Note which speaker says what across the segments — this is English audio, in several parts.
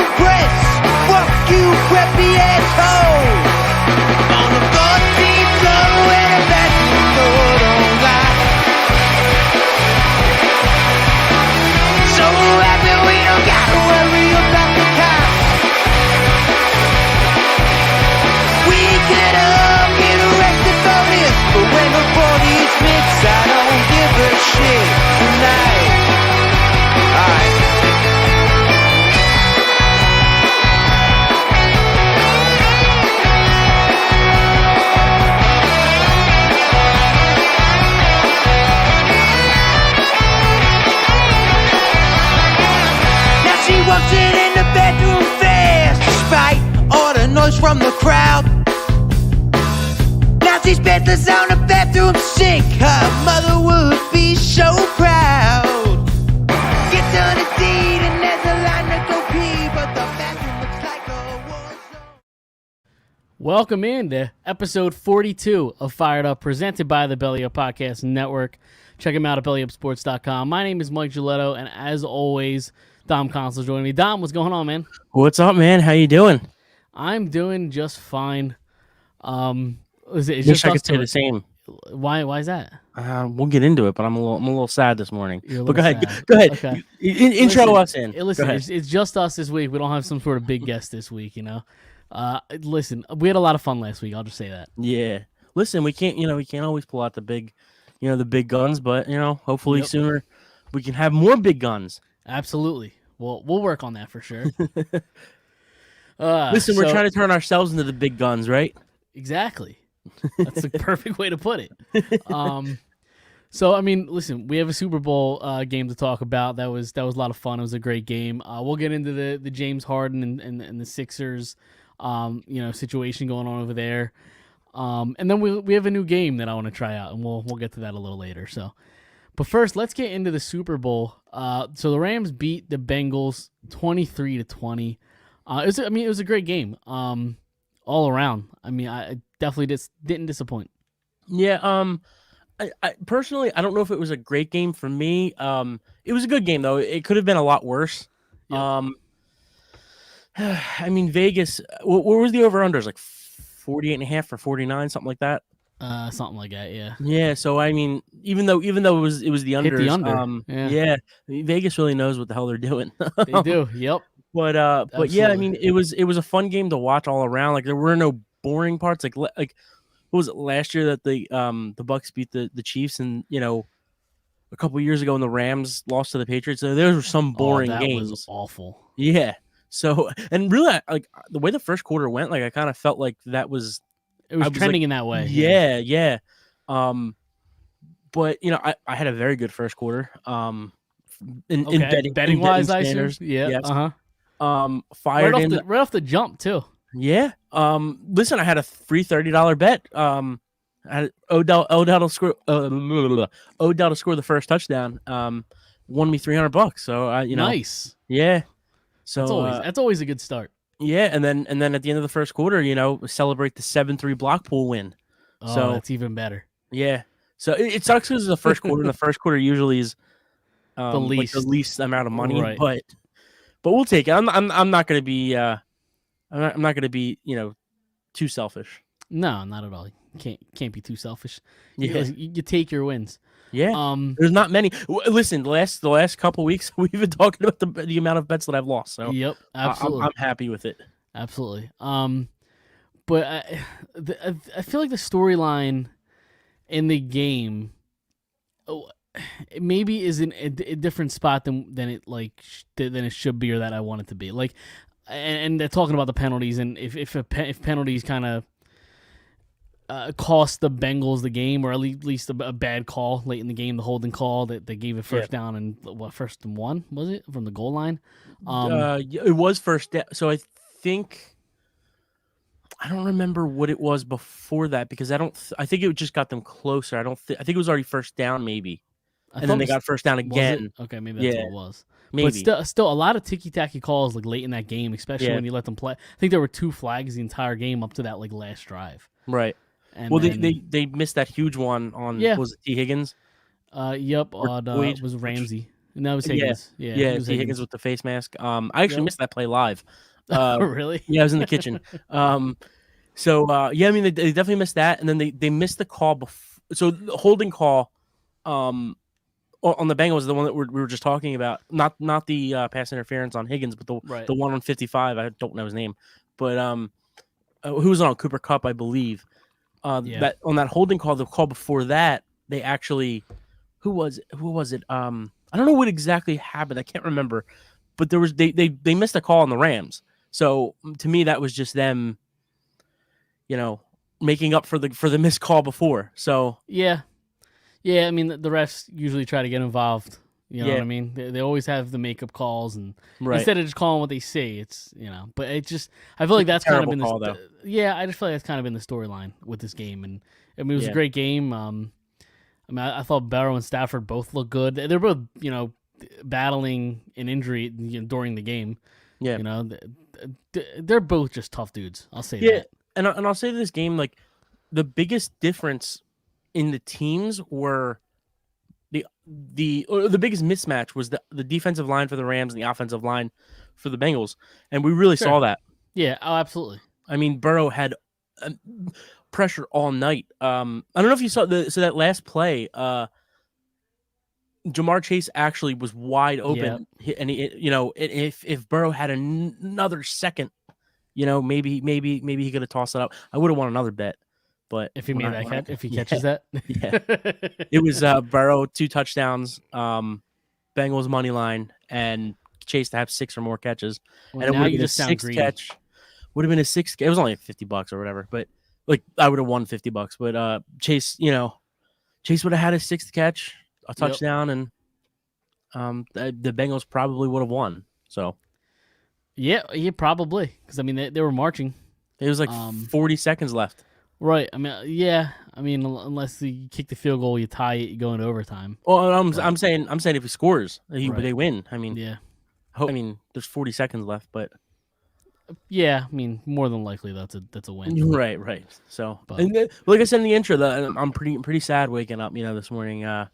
Speaker 1: impress. Fuck you, preppy asshole. On the 14th floor where the bathroom door don't lie. So happy we don't gotta worry about the cops. We could all get arrested for this, but when the police mix, I don't give a shit tonight. Alright. Now she walks in the bedroom fast, despite all the noise from the crowd. Now she spent the sound of bathroom sink. Her mother would be so proud. Gets on a deed and there's a line to go pee, but the bathroom looks like a war zone.
Speaker 2: Welcome into episode 42 of Phired Up, presented by the Belly Up Podcast Network. Check them out at bellyupsports.com. My name is Mike Giletto, and as always, Dom Consul joining me. Dom, what's going on, man?
Speaker 3: What's up, man? How you doing?
Speaker 2: I'm doing just fine. It's
Speaker 3: Wish
Speaker 2: just
Speaker 3: I
Speaker 2: us
Speaker 3: could say
Speaker 2: two.
Speaker 3: the same.
Speaker 2: Why is that?
Speaker 3: We'll get into it, but I'm a little sad this morning.
Speaker 2: You're a
Speaker 3: But
Speaker 2: little
Speaker 3: go ahead.
Speaker 2: sad.
Speaker 3: Go ahead.
Speaker 2: Okay.
Speaker 3: Intro us in.
Speaker 2: Listen,
Speaker 3: Go ahead.
Speaker 2: it's just us this week. We don't have some sort of big guest this week, you know. Listen, we had a lot of fun last week. I'll just say that.
Speaker 3: Yeah. Listen, we can't always pull out the big guns, but hopefully
Speaker 2: Yep.
Speaker 3: sooner we can have more big guns.
Speaker 2: Absolutely. We'll work on that for sure.
Speaker 3: Listen, we're trying to turn ourselves into the big guns, right?
Speaker 2: Exactly. That's the perfect way to put it. So I mean, listen, we have a Super Bowl game to talk about. That was a lot of fun. It was a great game. We'll get into the James Harden and the Sixers, situation going on over there. And then we have a new game that I want to try out, and we'll get to that a little later. So, but first, let's get into the Super Bowl. So the Rams beat the Bengals 23-20. It was a great game. All around. I mean, I definitely just didn't disappoint.
Speaker 3: Yeah. I personally, I don't know if it was a great game for me. It was a good game though. It could have been a lot worse.
Speaker 2: Yeah.
Speaker 3: I mean, Vegas. What was the over/unders, like 48.5 or 49, something like that?
Speaker 2: Something like that. Yeah.
Speaker 3: Yeah. So I mean, even though it was the unders.
Speaker 2: Hit the under.
Speaker 3: Yeah. Vegas really knows what the hell they're doing.
Speaker 2: They do. Yep.
Speaker 3: But yeah, I
Speaker 2: Absolutely.
Speaker 3: mean, it was a fun game to watch all around. Like there were no boring parts. Like what was it last year that the Bucks beat the Chiefs, and a couple years ago when the Rams lost to the Patriots. So there were some boring
Speaker 2: that
Speaker 3: games.
Speaker 2: was awful.
Speaker 3: Yeah. So and really, like the way the first quarter went, like I kind of felt like that was
Speaker 2: It was
Speaker 3: I was
Speaker 2: trending
Speaker 3: like,
Speaker 2: in that way.
Speaker 3: Yeah. But I had a very good first quarter. In
Speaker 2: betting wise, I assume.
Speaker 3: standards.
Speaker 2: Yeah.
Speaker 3: Yes.
Speaker 2: Right off the jump too.
Speaker 3: Yeah. Listen, I had a free $30 bet. I had Odell to score. Odell to score the first touchdown. Won me $300. So
Speaker 2: Nice.
Speaker 3: Yeah. So
Speaker 2: That's always a good start.
Speaker 3: yeah, and then at the end of the first quarter, celebrate the 7-3 block pool win.
Speaker 2: Oh,
Speaker 3: So
Speaker 2: that's even better.
Speaker 3: yeah. So it sucks because the first quarter. And the first quarter usually is
Speaker 2: The least.
Speaker 3: amount of money,
Speaker 2: Right.
Speaker 3: but we'll take it. I'm not going to be I'm not going to be too selfish.
Speaker 2: No, not at all. You can't be too selfish.
Speaker 3: Yeah.
Speaker 2: You take your wins.
Speaker 3: Yeah. There's not many. Listen, the last couple weeks we've been talking about the amount of bets that I've lost. So
Speaker 2: Yep. Absolutely.
Speaker 3: I'm happy with it.
Speaker 2: Absolutely. But I feel like the storyline in the game maybe is in a different spot than it than it should be, or that I want it to be. Like, and they're talking about the penalties, and if penalties kind of cost the Bengals the game, or at least a bad call late in the game, the holding call that they gave it first down and first and 1, was it, from the goal line?
Speaker 3: It was first down. So I think I don't remember what it was before that, because I think it just got them closer. I think it was already first down maybe. And then they got first down again.
Speaker 2: Okay, maybe that's what it was.
Speaker 3: Maybe.
Speaker 2: But still a lot of ticky-tacky calls late in that game, especially when you let them play. I think there were 2 flags the entire game up to that last drive.
Speaker 3: Right.
Speaker 2: And
Speaker 3: well,
Speaker 2: then,
Speaker 3: they missed that huge one on was it T. Higgins?
Speaker 2: Yep. It was Ramsey. And that was
Speaker 3: Yeah,
Speaker 2: Higgins. Yeah,
Speaker 3: yeah.
Speaker 2: it was
Speaker 3: T. Higgins
Speaker 2: Higgins.
Speaker 3: with the face mask. I actually
Speaker 2: Yep.
Speaker 3: missed that play live.
Speaker 2: Really?
Speaker 3: Yeah, I was in the kitchen. Yeah, I mean they definitely missed that, and then they missed the call before. So the holding call, on the Bengals, the one that we were just talking about, not the pass interference on Higgins, but
Speaker 2: Right.
Speaker 3: the one on 55. I don't know his name, but who was on Cooper Kupp, I believe.
Speaker 2: Yeah.
Speaker 3: That on that holding call, the call before that, they actually, who was it? I don't know what exactly happened. I can't remember, but there was they missed a call on the Rams. So to me, that was just them, making up for the missed call before. So
Speaker 2: Yeah. Yeah, I mean, the refs usually try to get involved. You know
Speaker 3: Yeah.
Speaker 2: what I mean? They always have the makeup calls, and
Speaker 3: right,
Speaker 2: instead of just calling what they say, it's but it just I feel like that's kind of
Speaker 3: terrible
Speaker 2: been
Speaker 3: call,
Speaker 2: the
Speaker 3: though.
Speaker 2: yeah, I just feel like that's kind of been the storyline with this game, and I mean it was
Speaker 3: Yeah.
Speaker 2: a great game. I mean, I thought Barrow and Stafford both looked good. They're both battling an injury during the game.
Speaker 3: Yeah.
Speaker 2: They're both just tough dudes. I'll say
Speaker 3: Yeah,
Speaker 2: that.
Speaker 3: and I'll say this game, like, the biggest difference in the teams were the biggest mismatch was the defensive line for the Rams and the offensive line for the Bengals, and we really
Speaker 2: Sure.
Speaker 3: saw that.
Speaker 2: Yeah. Oh, absolutely.
Speaker 3: I mean, Burrow had pressure all night. I don't know if you saw that last play. Jamar Chase actually was wide open, and if Burrow had another second, maybe he could have tossed it up. I would have won another bet, but
Speaker 2: If he made that catch, if he
Speaker 3: yeah,
Speaker 2: catches that,
Speaker 3: yeah. It was Burrow 2 touchdowns, Bengals money line, and Chase to have 6 or more catches,
Speaker 2: Well,
Speaker 3: and it
Speaker 2: now
Speaker 3: would have
Speaker 2: you
Speaker 3: been
Speaker 2: just
Speaker 3: a
Speaker 2: sound
Speaker 3: 6th
Speaker 2: greedy.
Speaker 3: catch. Would have been a 6th. It was only $50 or whatever, but like I would have won $50. But Chase, Chase would have had a 6th catch, a touchdown, and the Bengals probably would have won. So
Speaker 2: yeah, probably, because I mean they were marching.
Speaker 3: it was like 40 seconds left.
Speaker 2: Right. I mean, yeah. I mean, unless you kick the field goal, you tie it, you go into overtime.
Speaker 3: Well, I'm saying if he scores, they win. I mean,
Speaker 2: Yeah.
Speaker 3: There's 40 seconds left, but
Speaker 2: Yeah. I mean, more than likely that's a win.
Speaker 3: right. So,
Speaker 2: But-
Speaker 3: and like I said in the intro, I'm pretty sad waking up, this morning.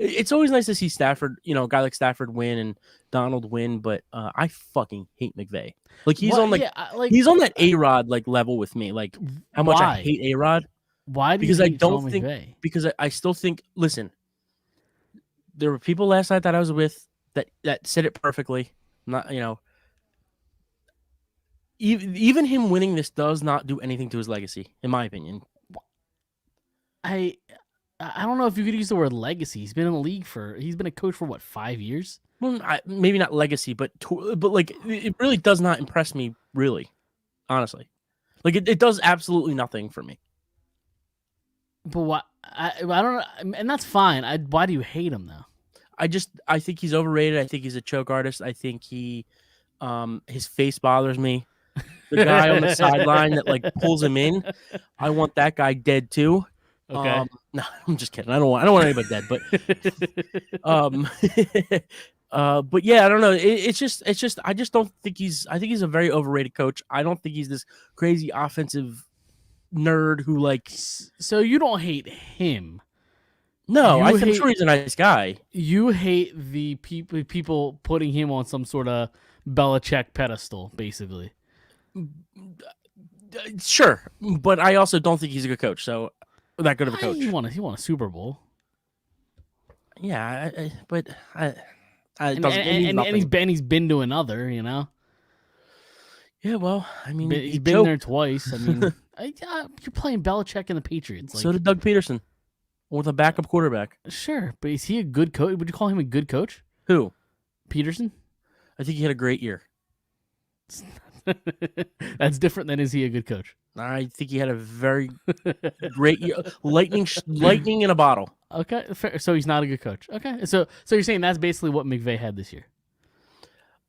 Speaker 3: It's always nice to see Stafford, a guy like Stafford win and Donald win, but I fucking hate McVay. Like he's
Speaker 2: What?
Speaker 3: on
Speaker 2: Yeah,
Speaker 3: he's on that A-Rod like level with me. Like how much I
Speaker 2: Why?
Speaker 3: hate A-Rod.
Speaker 2: Why do
Speaker 3: Because
Speaker 2: you
Speaker 3: I
Speaker 2: hate
Speaker 3: don't
Speaker 2: Sean
Speaker 3: think
Speaker 2: McVay?
Speaker 3: because I still think, listen, there were people last night that I was with that said it perfectly. Not even him winning this does not do anything to his legacy, in my opinion.
Speaker 2: I don't know if you could use the word legacy. He's been in the league he's been a coach for what, 5 years?
Speaker 3: Well, maybe not legacy, but like it really does not impress me, really, honestly. Like it does absolutely nothing for me.
Speaker 2: But what? I don't know, and that's fine. Why do you hate him though?
Speaker 3: I think he's overrated. I think he's a choke artist. I think his face bothers me. The guy on the sideline that like pulls him in, I want that guy dead too.
Speaker 2: Okay.
Speaker 3: No, I'm just kidding. I don't want anybody dead, but but yeah, I don't know. It's just I just don't think I think he's a very overrated coach. I don't think he's this crazy offensive nerd who like.
Speaker 2: So you don't hate him.
Speaker 3: No, I'm
Speaker 2: hate-
Speaker 3: sure he's a nice guy.
Speaker 2: You hate the people putting him on some sort of Belichick pedestal, basically.
Speaker 3: Sure, but I also don't think he's a good coach. So that good of a coach.
Speaker 2: He won a Super Bowl.
Speaker 3: Yeah, but it
Speaker 2: And,
Speaker 3: doesn't. it means nothing.
Speaker 2: he's been to another,
Speaker 3: Yeah, well, I mean,
Speaker 2: He's been there twice. I mean, you're playing Belichick and the Patriots. Like,
Speaker 3: So did Doug Peterson with a backup quarterback.
Speaker 2: sure, but is he a good coach? Would you call him a good coach,
Speaker 3: Who?
Speaker 2: Peterson?
Speaker 3: I think he had a great year.
Speaker 2: That's different than is he a good coach?
Speaker 3: I think he had a very great year. Lightning in a bottle.
Speaker 2: Okay, fair. So he's not a good coach. Okay, so you're saying that's basically what McVay had this year.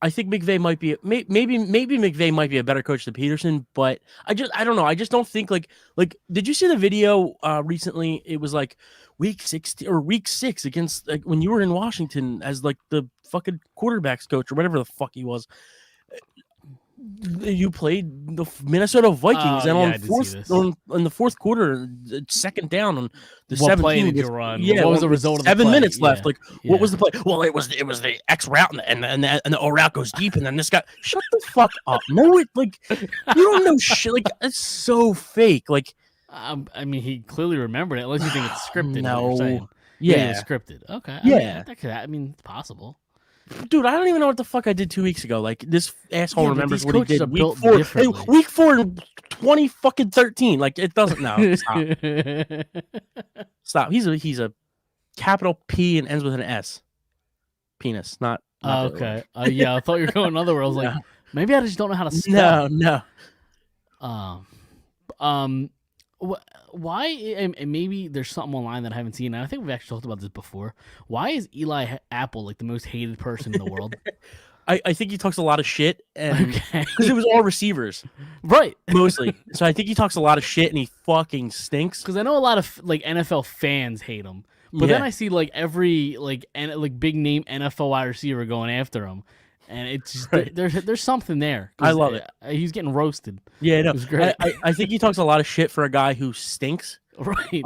Speaker 3: I think McVay might be maybe McVay might be a better coach than Peterson, but I don't know. I just don't think like did you see the video recently? It was like week 6 against like when you were in Washington as like the fucking quarterbacks coach or whatever the fuck he was. You played the Minnesota Vikings, and
Speaker 2: yeah,
Speaker 3: on
Speaker 2: I did see this.
Speaker 3: in the fourth quarter, second down on the
Speaker 2: What play
Speaker 3: 17
Speaker 2: did you
Speaker 3: with-
Speaker 2: run?
Speaker 3: Yeah,
Speaker 2: What was the
Speaker 3: with
Speaker 2: result of the
Speaker 3: 7
Speaker 2: play?
Speaker 3: minutes left.
Speaker 2: Yeah,
Speaker 3: Like,
Speaker 2: yeah.
Speaker 3: what was the play? Well, it was the X route, and the O route goes deep, and then this guy. Shut the fuck up! No, you don't know shit. Like, it's so fake. Like,
Speaker 2: I mean, he clearly remembered it. Unless you think it's scripted. Is what you're
Speaker 3: No.
Speaker 2: saying.
Speaker 3: yeah,
Speaker 2: It's scripted. Okay.
Speaker 3: Yeah.
Speaker 2: I mean, it's possible.
Speaker 3: dude, I don't even know what the fuck I did 2 weeks ago. Like, this asshole
Speaker 2: Yeah, but
Speaker 3: remembers
Speaker 2: these
Speaker 3: what he
Speaker 2: coaches
Speaker 3: did
Speaker 2: are
Speaker 3: week
Speaker 2: built
Speaker 3: 4. Hey,
Speaker 2: differently.
Speaker 3: week 4 in 2013. Like, it doesn't. No, stop. Stop. He's a capital P and ends with an S. Penis, not the other
Speaker 2: Okay.
Speaker 3: way.
Speaker 2: Yeah, I thought you were going another way. I was like, maybe I just don't know how to spell.
Speaker 3: No.
Speaker 2: Why? And maybe there's something online that I haven't seen. And I think we've actually talked about this before. Why is Eli Apple like the most hated person in the world?
Speaker 3: I think he talks a lot of shit, and
Speaker 2: Okay.
Speaker 3: because it was all receivers
Speaker 2: Right.
Speaker 3: mostly. So I think he talks a lot of shit, and he fucking stinks.
Speaker 2: Because I know a lot of like NFL fans hate him, but then I see like every like big name NFL wide receiver going after him, and it's just,
Speaker 3: Right.
Speaker 2: there's something there. 'Cause,
Speaker 3: I love it.
Speaker 2: He's getting roasted.
Speaker 3: Yeah, no,
Speaker 2: It was great.
Speaker 3: I think he talks a lot of shit for a guy who stinks.
Speaker 2: Right.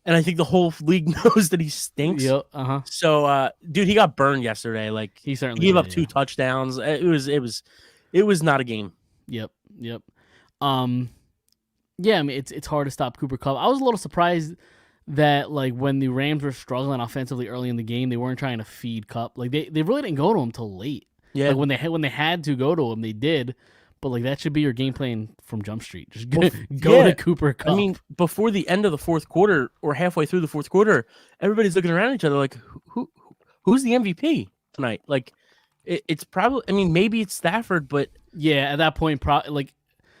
Speaker 3: And I think the whole league knows that he stinks.
Speaker 2: Yep. Uh-huh.
Speaker 3: So, dude, he got burned yesterday. Like,
Speaker 2: He
Speaker 3: he
Speaker 2: certainly
Speaker 3: gave
Speaker 2: did,
Speaker 3: up 2
Speaker 2: yeah.
Speaker 3: touchdowns. It was not a game.
Speaker 2: Yep. Yeah, I mean it's hard to stop Cooper Kupp. I was a little surprised that like when the Rams were struggling offensively early in the game, they weren't trying to feed Kupp. Like they really didn't go to him till late.
Speaker 3: Yeah,
Speaker 2: Like when they had to go to him, they did. But like that should be your game plan from Jump Street. Just go
Speaker 3: yeah.
Speaker 2: to Cooper Kupp.
Speaker 3: I mean, before the end of the fourth quarter or halfway through the fourth quarter, everybody's looking around at each other like, who's the MVP tonight? Like, it's probably. I mean, maybe it's Stafford, but
Speaker 2: yeah, at that point, like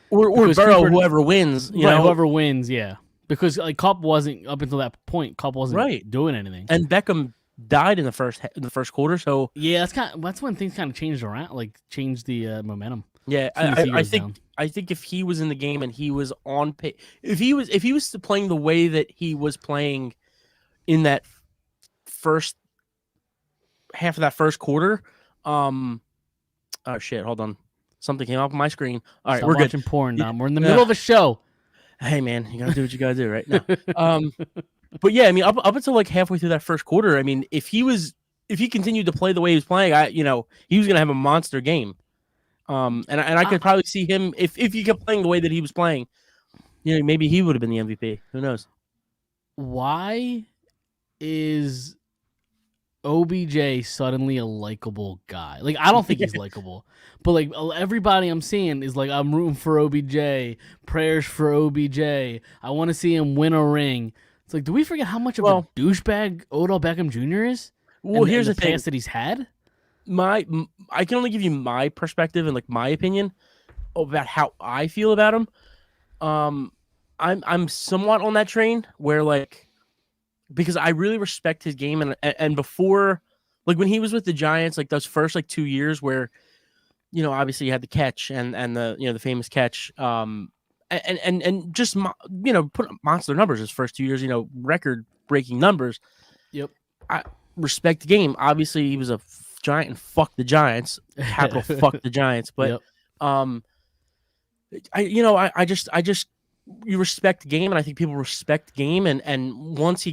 Speaker 3: or
Speaker 2: because
Speaker 3: Burrow,
Speaker 2: Cooper-
Speaker 3: whoever wins. You
Speaker 2: right,
Speaker 3: know,
Speaker 2: whoever wins, yeah. Because like Kupp wasn't up until that point. Kupp wasn't
Speaker 3: Right.
Speaker 2: doing anything.
Speaker 3: and Beckham died in the first quarter. So
Speaker 2: Yeah, that's when things kind of changed around, like changed the momentum.
Speaker 3: yeah,
Speaker 2: Soon as he
Speaker 3: I
Speaker 2: goes
Speaker 3: think
Speaker 2: down.
Speaker 3: I think if he was in the game and he was on pace, if he was playing the way that he was playing in that first half of that first quarter, oh shit, hold on, something came up on my screen. All right,
Speaker 2: Stop
Speaker 3: we're good.
Speaker 2: watching porn,
Speaker 3: Yeah.
Speaker 2: Dom. We're in the middle of a show.
Speaker 3: Hey man, you gotta do what you gotta do, right? No. But yeah, I mean, up until like halfway through that first quarter, I mean, if he continued to play the way he was playing, he was gonna have a monster game. And I could probably see him if he kept playing the way that he was playing. Maybe he would have been the MVP. Who knows?
Speaker 2: Why is OBJ suddenly a likable guy? Like, I don't think he's likable, but like everybody I'm seeing is like, I'm rooting for OBJ, prayers for OBJ. I want to see him win a ring. It's like, do we forget how much of a douchebag Odell Beckham Jr. is?
Speaker 3: Well,
Speaker 2: And
Speaker 3: here's
Speaker 2: the
Speaker 3: the thing.
Speaker 2: past that he's had.
Speaker 3: I can only give you my perspective and like my opinion about how I feel about him. I'm somewhat on that train where like, because I really respect his game and before, like when he was with the Giants, like those first like 2 years where, obviously you had the catch and the the famous catch, and just put up monster numbers his first 2 years, record breaking numbers.
Speaker 2: Yep.
Speaker 3: I respect the game. Obviously he was a Giant and fuck the Giants, capital fuck the Giants, but
Speaker 2: Yep.
Speaker 3: I just you respect the game, and I think people respect the game, and once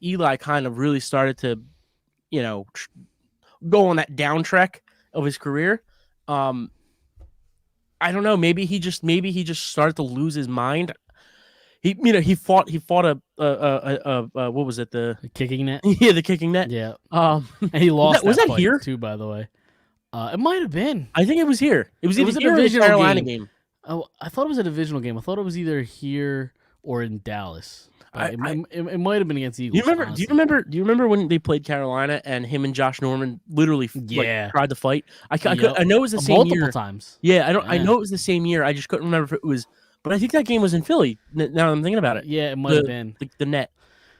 Speaker 3: Eli kind of really started to go on that down trek of his career, I don't know, maybe he just started to lose his mind. He fought a what was it, the
Speaker 2: Kicking net.
Speaker 3: yeah, the kicking net.
Speaker 2: Yeah.
Speaker 3: And
Speaker 2: he lost.
Speaker 3: was that
Speaker 2: fight,
Speaker 3: here
Speaker 2: too? By the way, it might have been.
Speaker 3: I think it was here. It was
Speaker 2: It
Speaker 3: either
Speaker 2: was a
Speaker 3: here or the
Speaker 2: divisional
Speaker 3: Carolina
Speaker 2: game.
Speaker 3: game.
Speaker 2: Oh, I thought it was a divisional game. I thought it was either here or in Dallas. But it might have been against the Eagles.
Speaker 3: Do
Speaker 2: honestly.
Speaker 3: you remember when they played Carolina and him and Josh Norman literally tried to fight? I know it was the same
Speaker 2: multiple
Speaker 3: year.
Speaker 2: times.
Speaker 3: Yeah, I
Speaker 2: Yeah.
Speaker 3: know it was the same year. I just couldn't remember if it was. But I think that game was in Philly. Now I'm thinking about it.
Speaker 2: Yeah, it might have been.
Speaker 3: The net.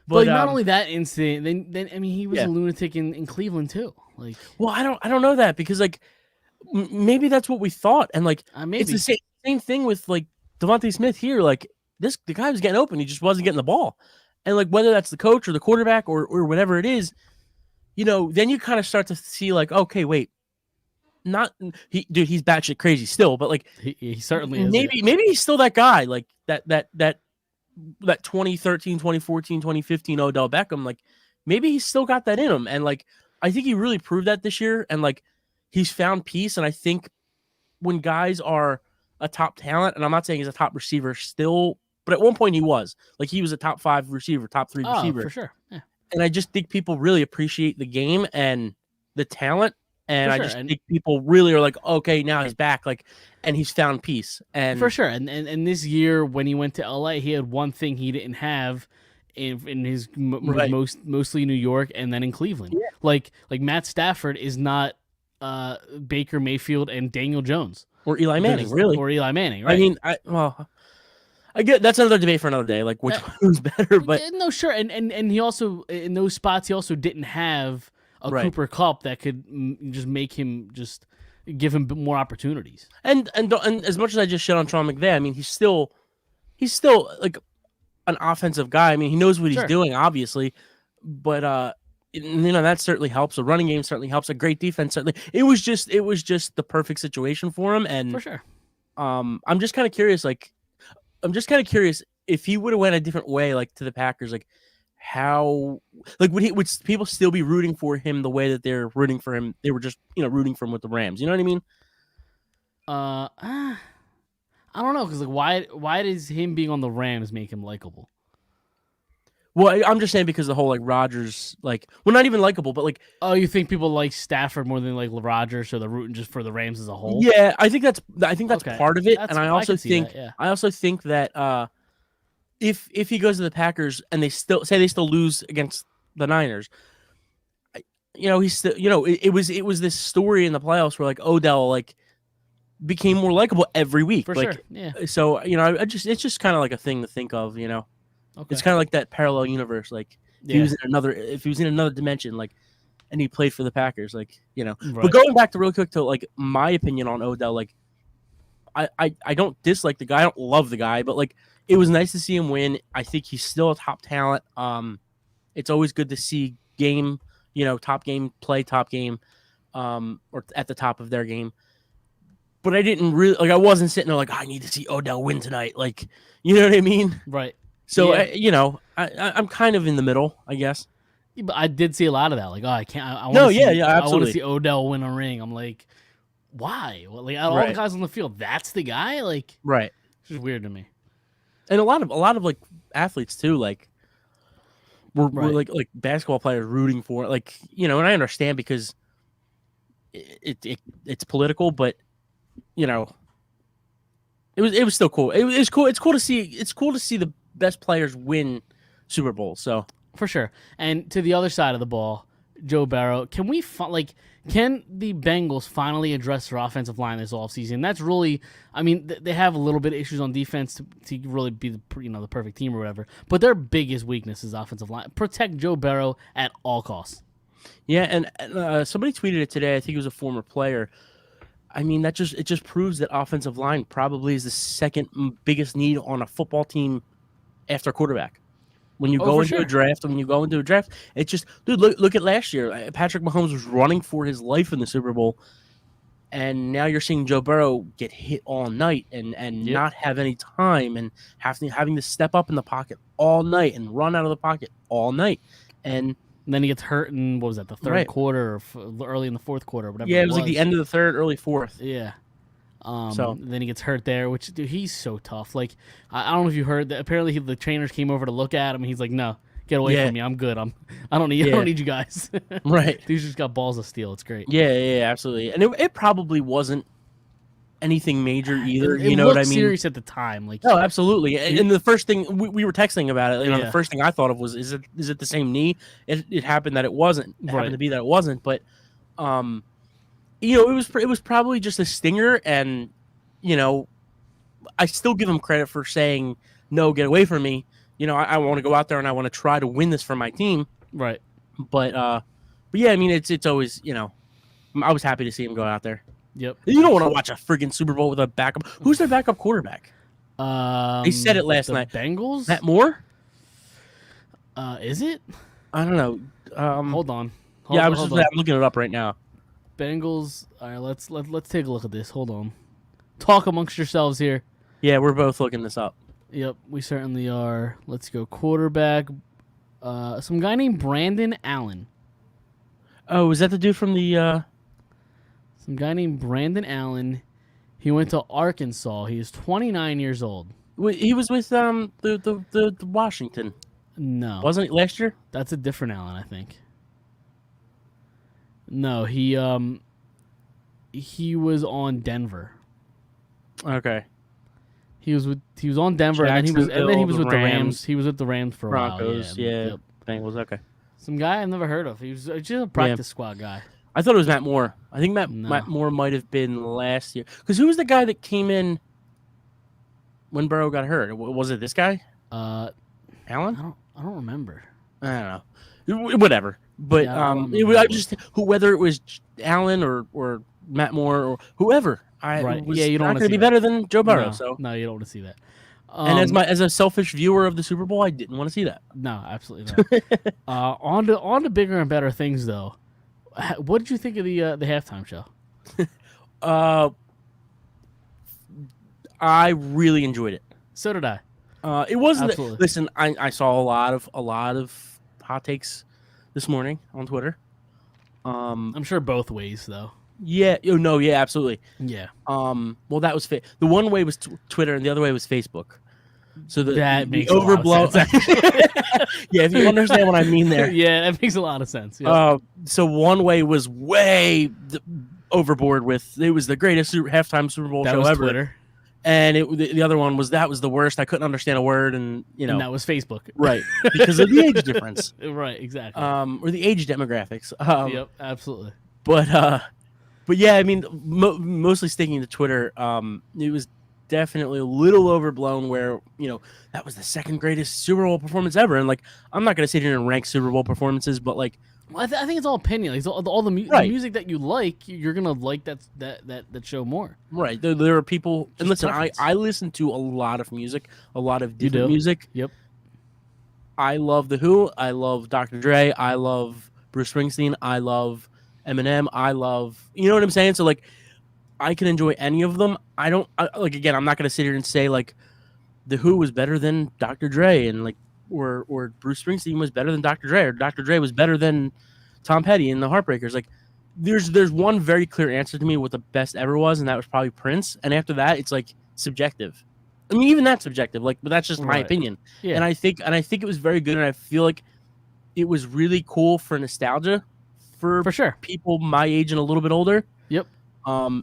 Speaker 2: But like, not only that incident, then I mean, he was
Speaker 3: Yeah.
Speaker 2: a lunatic in Cleveland too. Like,
Speaker 3: well, I don't know that because like maybe that's what we thought, and like
Speaker 2: maybe
Speaker 3: it's the same thing with like Devontae Smith here. Like the guy was getting open, he just wasn't getting the ball, and like whether that's the coach or the quarterback or whatever it is, then you kind of start to see like, okay, wait, not he's batshit crazy still, but like
Speaker 2: He certainly is.
Speaker 3: maybe he's still that guy, like that 2013, 2014, 2015 Odell Beckham, like maybe he's still got that in him. And like I think he really proved that this year, and like he's found peace. And I think when guys are a top talent, and I'm not saying he's a top receiver still, but at one point he was a top 5 receiver, top 3 receiver.
Speaker 2: For sure. Yeah.
Speaker 3: And I just think people really appreciate the game and the talent. And I just think people really are like, okay, now he's back, like, and he's found peace. And
Speaker 2: for sure. And this year when he went to LA, he had one thing he didn't have in his mostly New York and then in Cleveland. Yeah. Like Matt Stafford is not Baker Mayfield and Daniel Jones
Speaker 3: or Eli Manning, really,
Speaker 2: or Eli Manning. Right?
Speaker 3: I mean, I get that's another debate for another day, like which one's better. But
Speaker 2: no, sure. And he also in those spots he also didn't have a Cooper Kupp that could just make him give him more opportunities. And
Speaker 3: as much as I just shit on Sean McVay, I mean he's still like an offensive guy. I mean he knows what he's doing, obviously, but that certainly helps. A running game certainly helps. A great defense certainly. It was just the perfect situation for him. And
Speaker 2: for sure,
Speaker 3: I'm just kind of curious. If he would have went a different way, like to the Packers, like how, like would people still be rooting for him the way that they're rooting for him? They were just rooting for him with the Rams. You know what I mean?
Speaker 2: I don't know, because like why does him being on the Rams make him likable?
Speaker 3: Well, I'm just saying because the whole like Rodgers, like, well, not even likable, but like,
Speaker 2: oh, you think people like Stafford more than like Rodgers, so they're rooting just for the Rams as a whole?
Speaker 3: Yeah, I think that's part of it, and I also think that if he goes to the Packers and they still lose against the Niners, he's still, it was this story in the playoffs where like Odell like became more likable every week,
Speaker 2: for
Speaker 3: like,
Speaker 2: sure. Yeah.
Speaker 3: So it's just kind of like a thing to think of, Okay. It's kind of like that parallel universe. Like if he was in another dimension, like, and he played for the Packers, like, Right. But going back to real quick to like my opinion on Odell, like I don't dislike the guy. I don't love the guy, but like it was nice to see him win. I think he's still a top talent. It's always good to see top game, play top game, or at the top of their game. But I didn't really I wasn't sitting there like, I need to see Odell win tonight. Like, you know what I mean?
Speaker 2: Right.
Speaker 3: So, I'm kind of in the middle, I guess.
Speaker 2: Yeah, but I did see a lot of that. Like, oh, I can't. I
Speaker 3: absolutely.
Speaker 2: I want to see Odell win a ring. I'm like, why? Well, like, all the guys on the field, that's the guy? Like,
Speaker 3: right.
Speaker 2: It's just weird to me.
Speaker 3: And a lot of like athletes too, like, we're like basketball players rooting for it. Like, and I understand because it's political, but, it was still cool. It was cool. It's cool to see the best players win Super Bowls. So
Speaker 2: for sure. And to the other side of the ball, Joe Burrow, can the Bengals finally address their offensive line this offseason? That's really, I mean, they have a little bit of issues on defense to really be the perfect team or whatever. But their biggest weakness is offensive line. Protect Joe Burrow at all costs.
Speaker 3: Yeah, and somebody tweeted it today. I think it was a former player. I mean, it just proves that offensive line probably is the second biggest need on a football team after quarterback. When you go into a draft, it's just, dude, look at last year. Patrick Mahomes was running for his life in the Super Bowl, and now you're seeing Joe Burrow get hit all night and not have any time and having to step up in the pocket all night and run out of the pocket all night. And
Speaker 2: then he gets hurt in, what was that, the third quarter or early in the fourth quarter or whatever.
Speaker 3: Yeah, it was like the end of the third, early fourth.
Speaker 2: Yeah. Then he gets hurt there, which, dude, he's so tough. Like, I don't know if you heard that. Apparently, the trainers came over to look at him, and he's like, "No, get away from me. I'm good. I don't need you guys."
Speaker 3: Right.
Speaker 2: He's just got balls of steel. It's great.
Speaker 3: Yeah, absolutely. And it probably wasn't anything major either.
Speaker 2: It
Speaker 3: what I mean?
Speaker 2: Serious at the time. Like,
Speaker 3: no, absolutely. And the first thing we were texting about it, the first thing I thought of was, is it the same knee? It happened that it wasn't. It happened to be that it wasn't. But, it was probably just a stinger, and I still give him credit for saying, "No, get away from me." I want to go out there and I want to try to win this for my team.
Speaker 2: Right.
Speaker 3: But yeah, I mean, it's always, I was happy to see him go out there.
Speaker 2: Yep.
Speaker 3: You don't want to watch a friggin' Super Bowl with a backup. Who's their backup quarterback? They said it last night.
Speaker 2: Bengals?
Speaker 3: Matt Moore?
Speaker 2: Is it?
Speaker 3: I don't know.
Speaker 2: Hold on.
Speaker 3: I'm looking it up right now.
Speaker 2: Bengals. All right, let's take a look at this. Hold on. Talk amongst yourselves here.
Speaker 3: Yeah, we're both looking this up.
Speaker 2: Yep, we certainly are. Let's go quarterback. Some guy named Brandon Allen.
Speaker 3: Oh, is that the dude from the?
Speaker 2: Some guy named Brandon Allen. He went to Arkansas. He is 29 years old.
Speaker 3: He was with the Washington.
Speaker 2: No,
Speaker 3: Wasn't it last year?
Speaker 2: that's a different Allen, I think. No, he was on Denver.
Speaker 3: Okay.
Speaker 2: He was on Denver, and then he was with the
Speaker 3: Jacksonville,
Speaker 2: Rams. He was with the Rams for a
Speaker 3: Broncos,
Speaker 2: while.
Speaker 3: yeah.
Speaker 2: Yep.
Speaker 3: Bengals, okay.
Speaker 2: Some guy I've never heard of. He was just a practice squad guy.
Speaker 3: I thought it was Matt Moore. I think Matt
Speaker 2: No.
Speaker 3: Moore might have been last year. Because who was the guy that came in when Burrow got hurt? Was it this guy?
Speaker 2: I
Speaker 3: Allen?
Speaker 2: don't remember.
Speaker 3: I don't know. Whatever. But
Speaker 2: Yeah, I don't
Speaker 3: it was, I
Speaker 2: remember.
Speaker 3: just whether it was Allen or Matt Moore or whoever,
Speaker 2: Right.
Speaker 3: was
Speaker 2: Yeah, you don't
Speaker 3: not
Speaker 2: wanna
Speaker 3: going to
Speaker 2: see
Speaker 3: be
Speaker 2: that.
Speaker 3: better than Joe Burrow.
Speaker 2: No,
Speaker 3: So
Speaker 2: no, you don't want to see that.
Speaker 3: and as a selfish viewer of the Super Bowl, I didn't want to see that.
Speaker 2: No, absolutely not. On to bigger and better things, though. What did you think of the halftime show?
Speaker 3: I really enjoyed it.
Speaker 2: So did I.
Speaker 3: It wasn't.
Speaker 2: Absolutely.
Speaker 3: Listen, I saw a lot of hot takes this morning on Twitter.
Speaker 2: I'm sure both ways, though.
Speaker 3: Yeah. Oh no. Yeah. Absolutely.
Speaker 2: Yeah.
Speaker 3: Well, that was the one way was Twitter, and the other way was Facebook. So
Speaker 2: That
Speaker 3: the
Speaker 2: makes a lot of
Speaker 3: overblown.
Speaker 2: sense,
Speaker 3: Yeah, if you understand what I mean there.
Speaker 2: Yeah, that makes a lot of sense. Yeah.
Speaker 3: So one way was way overboard with it was the greatest halftime Super Bowl
Speaker 2: that
Speaker 3: show
Speaker 2: was
Speaker 3: ever,
Speaker 2: Twitter,
Speaker 3: and the other one was that was the worst. I couldn't understand a word, and
Speaker 2: and that was Facebook.
Speaker 3: right because of the age difference,
Speaker 2: Right. Exactly.
Speaker 3: or the age demographics.
Speaker 2: Yep. Absolutely.
Speaker 3: But yeah, I mean, mostly sticking to Twitter. It was definitely a little overblown. Where that was the second greatest Super Bowl performance ever, and like I'm not gonna sit here and rank Super Bowl performances, but like
Speaker 2: Well, I think it's all opinion. Like, all the
Speaker 3: Right.
Speaker 2: music that you like, you're gonna like that show more.
Speaker 3: right, there are people, and
Speaker 2: Just
Speaker 3: listen,
Speaker 2: preference.
Speaker 3: I listen to a lot of music, a lot of
Speaker 2: You
Speaker 3: different
Speaker 2: do?
Speaker 3: music.
Speaker 2: Yep.
Speaker 3: I love The Who. I love Dr. Dre. I love Bruce Springsteen. I love Eminem. I love, you know what I'm saying? So like, I can enjoy any of them. Like again, I'm not gonna sit here and say like, The Who was better than Dr. Dre, and like, or Bruce Springsteen was better than Dr. Dre, or Dr. Dre was better than Tom Petty and the Heartbreakers. Like, there's one very clear answer to me what the best ever was, and that was probably Prince. And after that, it's like subjective. I mean, even that's subjective. Like, but that's just my
Speaker 2: Right.
Speaker 3: opinion.
Speaker 2: Yeah.
Speaker 3: And I think it was very good, and I feel like it was really cool for nostalgia for
Speaker 2: For sure.
Speaker 3: people my age and a little bit older.
Speaker 2: Yep.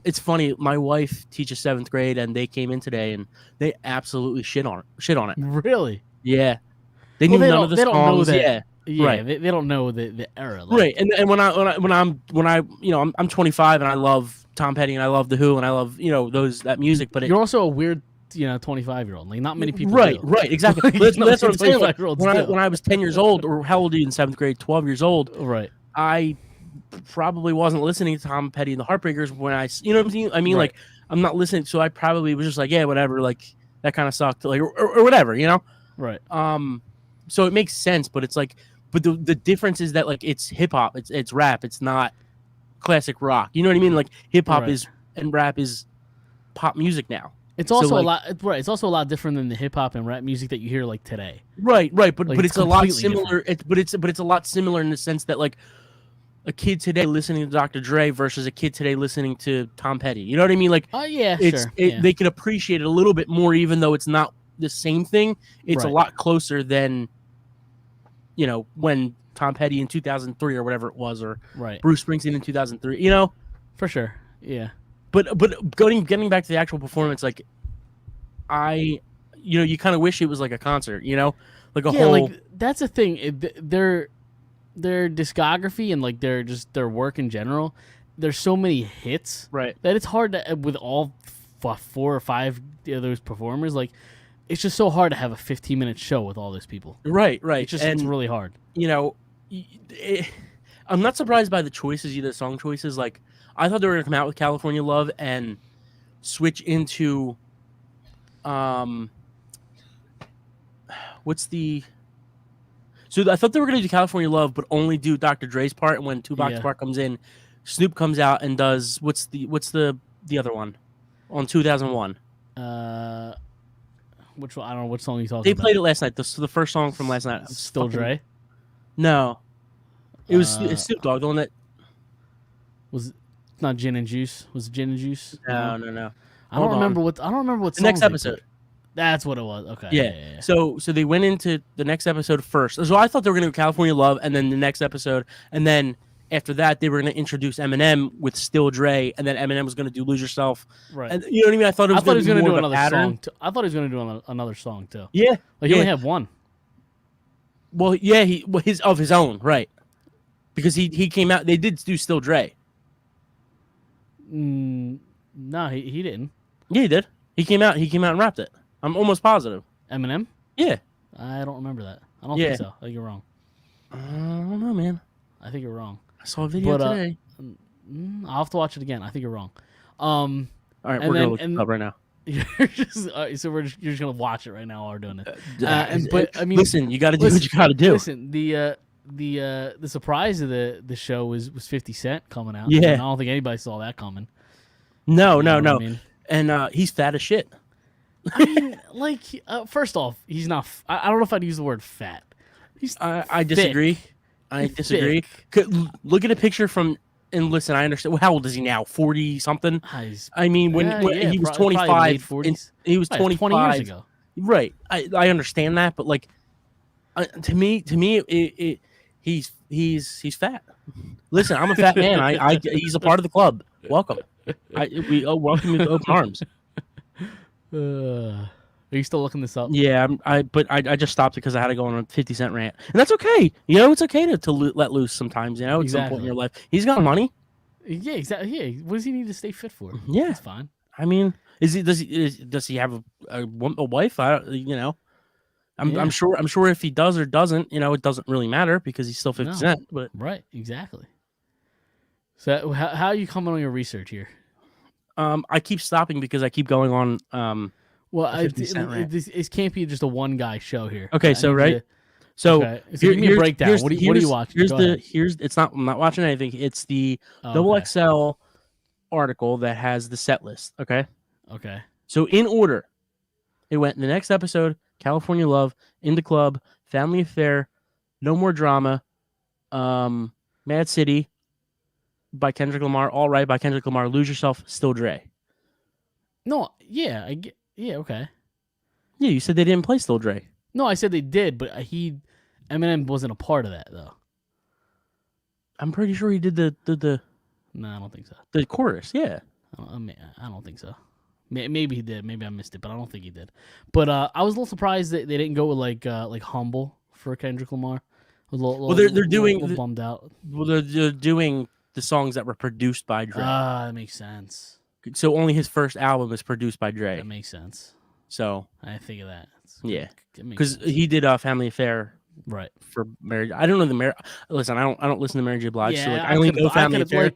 Speaker 3: It's funny. My wife teaches 7th grade, and they came in today, and they absolutely shit on it.
Speaker 2: Really.
Speaker 3: Yeah, they
Speaker 2: Well,
Speaker 3: knew
Speaker 2: they
Speaker 3: none
Speaker 2: don't-
Speaker 3: of the
Speaker 2: they don't know
Speaker 3: songs.
Speaker 2: that-
Speaker 3: Yeah,
Speaker 2: Yeah.
Speaker 3: Right.
Speaker 2: They don't know the era. Like,
Speaker 3: right. And when I'm 25 and I love Tom Petty and I love The Who and I love that music, but
Speaker 2: You're also a weird 25-year-old. Like, not many people.
Speaker 3: right,
Speaker 2: do.
Speaker 3: right, exactly.
Speaker 2: Like,
Speaker 3: That's
Speaker 2: not
Speaker 3: what I'm
Speaker 2: many
Speaker 3: saying. Like,
Speaker 2: 25-year-olds
Speaker 3: when
Speaker 2: do.
Speaker 3: I was 10 years old, or how old are you in 7th grade? 12 years old.
Speaker 2: Right.
Speaker 3: I probably wasn't listening to Tom Petty and the Heartbreakers when you know what I'm saying? I mean,
Speaker 2: Right.
Speaker 3: like, I'm not listening, so I probably was just like, yeah, whatever, like, that kind of sucked, like, or whatever,
Speaker 2: Right.
Speaker 3: So it makes sense, but it's like, but the difference is that, like, it's hip hop, it's rap, it's not classic rock, you know what I mean? Like, hip hop
Speaker 2: Right.
Speaker 3: is and rap is pop music now.
Speaker 2: It's also
Speaker 3: like-
Speaker 2: a lot. Right. It's also a lot different than the hip hop and rap music that you hear like today.
Speaker 3: Right, but
Speaker 2: Like,
Speaker 3: but
Speaker 2: it's
Speaker 3: it's a lot
Speaker 2: completely
Speaker 3: similar. But it's a lot similar in the sense that, like, a kid today listening to Dr. Dre versus a kid today listening to Tom Petty. You know what I mean? Like,
Speaker 2: Yeah.
Speaker 3: it's
Speaker 2: Sure. Yeah.
Speaker 3: they can appreciate it a little bit more, even though it's not the same thing. It's a
Speaker 2: Right.
Speaker 3: lot closer than when Tom Petty in 2003 or whatever it was, or
Speaker 2: Right.
Speaker 3: Bruce Springsteen in 2003.
Speaker 2: For sure. Yeah.
Speaker 3: But getting back to the actual performance, like, you kind of wish it was like a concert, like a
Speaker 2: Yeah.
Speaker 3: whole.
Speaker 2: Like, that's the thing. Their discography and like their work in general. There's so many hits
Speaker 3: Right.
Speaker 2: that it's hard to, with all 4 or 5 of those performers. Like, it's just so hard to have a 15-minute show with all those people.
Speaker 3: Right.
Speaker 2: It's really hard.
Speaker 3: I'm not surprised by the choices, either song choices. Like, I thought they were going to come out with California Love and switch into, so I thought they were going to do California Love, but only do Dr. Dre's part. And when Tupac's
Speaker 2: Yeah.
Speaker 3: part comes in, Snoop comes out and does what's the other one on 2001.
Speaker 2: Which one? I don't know what song you talking
Speaker 3: They
Speaker 2: about.
Speaker 3: played it last night. The first song from last night.
Speaker 2: Still Dre.
Speaker 3: No, it was it's Snoop Dogg. The one that
Speaker 2: was not Gin and Juice. Was it Gin and Juice?
Speaker 3: no.
Speaker 2: I don't remember what. I don't remember what.
Speaker 3: The next episode.
Speaker 2: That's what it was. Okay.
Speaker 3: Yeah. So they went into the next episode first. So I thought they were going to do California Love, and then the next episode, and then after that they were going to introduce Eminem with Still Dre, and then Eminem was going to do Lose Yourself.
Speaker 2: Right.
Speaker 3: And you know what I mean? I thought he was going to
Speaker 2: do another song. I thought he was going to do another song too.
Speaker 3: Yeah.
Speaker 2: Like he only had one.
Speaker 3: Well, yeah, his of his own, right? Because he came out. They did do Still Dre.
Speaker 2: No, he didn't.
Speaker 3: Yeah, he did. He came out and rapped it. I'm almost positive.
Speaker 2: Eminem?
Speaker 3: Yeah.
Speaker 2: I don't remember that. I don't think so. I think you're wrong.
Speaker 3: I don't know, man.
Speaker 2: I think you're wrong.
Speaker 3: I saw a video today.
Speaker 2: I'll have to watch it again. I think you're wrong.
Speaker 3: All right, we're gonna look it up right now.
Speaker 2: You're just you're just gonna watch it right now while we're doing it.
Speaker 3: But I mean, listen, you got to do what you got to do.
Speaker 2: Listen, the surprise of the show was 50 Cent coming out.
Speaker 3: Yeah,
Speaker 2: I don't think anybody saw that coming.
Speaker 3: No.
Speaker 2: I mean?
Speaker 3: And he's fat as shit.
Speaker 2: I mean, like, first off, he's not. I don't know if I'd use the word fat. He's.
Speaker 3: I disagree. I disagree. Look at a picture from. And listen, I understand. How old is he now? 40 something. I mean, when he was 25, he was 25
Speaker 2: 20 years ago.
Speaker 3: Right. I understand that, but like, to me, he's fat. Listen, I'm a fat man. He's a part of the club. Welcome. We welcome you with open arms.
Speaker 2: Are you still looking this up?
Speaker 3: Yeah, but I just stopped it because I had to go on a 50 Cent rant, and that's okay. You know, it's okay to let loose sometimes. You know, at some point in your life, he's got money.
Speaker 2: Yeah, exactly. Yeah, what does he need to stay fit for?
Speaker 3: Yeah,
Speaker 2: it's fine.
Speaker 3: I mean, does he have a wife? I'm sure if he does or doesn't, you know, it doesn't really matter because he's still 50 Cent. But
Speaker 2: right, exactly. So how are you coming on your research here?
Speaker 3: I keep stopping because I keep going on.
Speaker 2: Well, this can't be just a one guy show here.
Speaker 3: Okay, so
Speaker 2: give me a breakdown. What are you watching?
Speaker 3: It's not. I'm not watching anything. It's the Double XL article that has the set list. Okay.
Speaker 2: Okay.
Speaker 3: So in order, it went the next episode: California Love, In the Club, Family Affair, No More Drama, Mad City by Kendrick Lamar, All Right by Kendrick Lamar, Lose Yourself, Still Dre.
Speaker 2: No, yeah, okay.
Speaker 3: Yeah, you said they didn't play Still Dre.
Speaker 2: No, I said they did, but Eminem wasn't a part of that though.
Speaker 3: I'm pretty sure he did the.
Speaker 2: No, I don't think so.
Speaker 3: The chorus, yeah.
Speaker 2: I don't think so. Maybe he did. Maybe I missed it, but I don't think he did. But I was a little surprised that they didn't go with like Humble for Kendrick Lamar. They're doing bummed out.
Speaker 3: Well, they're doing the songs that were produced by Dre.
Speaker 2: That makes sense.
Speaker 3: So only his first album is produced by Dre.
Speaker 2: That makes sense.
Speaker 3: So
Speaker 2: I didn't think of that.
Speaker 3: Yeah, because he did Family Affair,
Speaker 2: right?
Speaker 3: For marriage, I don't know the marriage. Listen, I don't listen to Mary J. Blige.
Speaker 2: Yeah,
Speaker 3: so I only know Family Affair.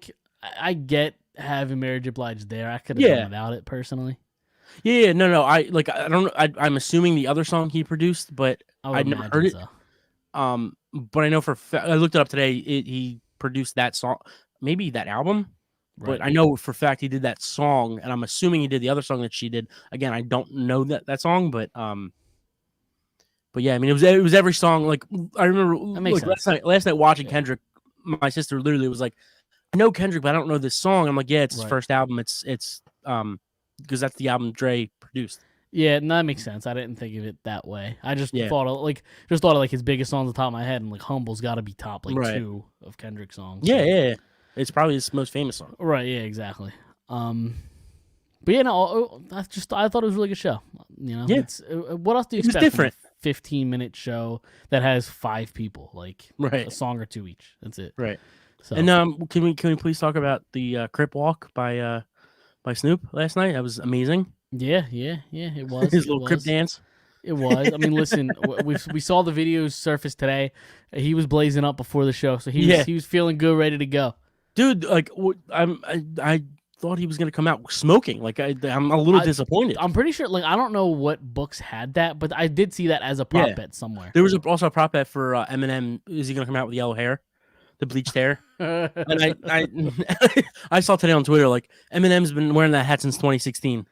Speaker 2: I get having Mary J. Blige there. I could have done without it personally.
Speaker 3: Yeah, no. I don't. I'm assuming the other song he produced, but I'd never heard it. So. But I know I looked it up today. He produced that song, maybe that album. Right. But I know for a fact he did that song, and I'm assuming he did the other song that she did. Again, I don't know that song, but yeah, I mean, it was every song. Like I remember, last night watching Kendrick, my sister literally was like, "I know Kendrick, but I don't know this song." I'm like, "Yeah, it's his first album. It's because that's the album Dre produced." Yeah,
Speaker 2: no, that makes sense. I didn't think of it that way. I just thought of his biggest songs on the top of my head, and like Humble's got to be top 2 of Kendrick's songs.
Speaker 3: Yeah, yeah. It's probably his most famous song.
Speaker 2: Right, yeah, exactly. But yeah, no, I thought it was a really good show. You know, what else do you expect?
Speaker 3: Different.
Speaker 2: From a 15-minute show that has 5 people, like
Speaker 3: a
Speaker 2: song or 2 each. That's it.
Speaker 3: Right. So. And can we please talk about the Crip Walk by Snoop last night? That was amazing.
Speaker 2: Yeah, it was.
Speaker 3: His little Crip dance.
Speaker 2: It was. I mean, listen, we saw the videos surface today. He was blazing up before the show, so he was feeling good, ready to go. Dude,
Speaker 3: like I thought he was gonna come out smoking. Like I'm a little disappointed.
Speaker 2: I'm pretty sure. Like I don't know what books had that, but I did see that as a prop bet somewhere.
Speaker 3: There was also a prop bet for Eminem. Is he gonna come out with yellow hair? the bleached hair. And I saw today on Twitter like Eminem's been wearing that hat since 2016.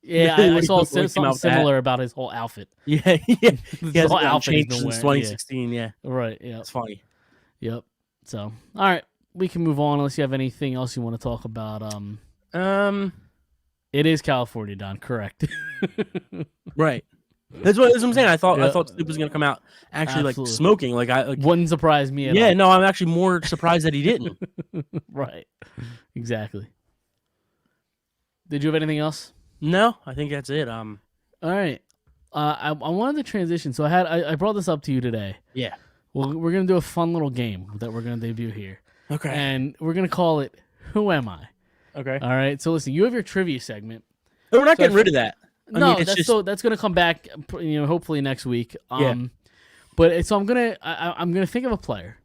Speaker 2: Yeah, I saw
Speaker 3: When he came
Speaker 2: something
Speaker 3: out with that.
Speaker 2: similar about his whole outfit.
Speaker 3: Yeah, he
Speaker 2: His
Speaker 3: hasn't
Speaker 2: whole
Speaker 3: gotten
Speaker 2: outfit he's
Speaker 3: changed
Speaker 2: been
Speaker 3: since
Speaker 2: wearing.
Speaker 3: 2016. Yeah,
Speaker 2: Right. Yeah.
Speaker 3: it's funny.
Speaker 2: Yep. So, all right, we can move on unless you have anything else you want to talk about. It is California, Don. Correct.
Speaker 3: Right. That's what I'm saying. I thought
Speaker 2: Yeah.
Speaker 3: Snoop was gonna come out actually
Speaker 2: Absolutely.
Speaker 3: like smoking. Like
Speaker 2: Wouldn't surprise me at
Speaker 3: yeah,
Speaker 2: all.
Speaker 3: no, I'm actually more surprised that he didn't.
Speaker 2: Right. Exactly. Did you have anything else?
Speaker 3: No, I think that's it.
Speaker 2: All right. I wanted to transition, so I brought this up to you today.
Speaker 3: Yeah.
Speaker 2: Well, we're gonna do a fun little game that we're gonna debut here,
Speaker 3: Okay.
Speaker 2: and we're gonna call it "Who Am I?"
Speaker 3: Okay.
Speaker 2: All right. So listen, you have your trivia segment.
Speaker 3: No, we're not
Speaker 2: So
Speaker 3: getting rid of that. I
Speaker 2: No,
Speaker 3: mean, it's
Speaker 2: that's
Speaker 3: just
Speaker 2: that's gonna come back. Hopefully next week.
Speaker 3: Yeah.
Speaker 2: But so I'm gonna think of a player,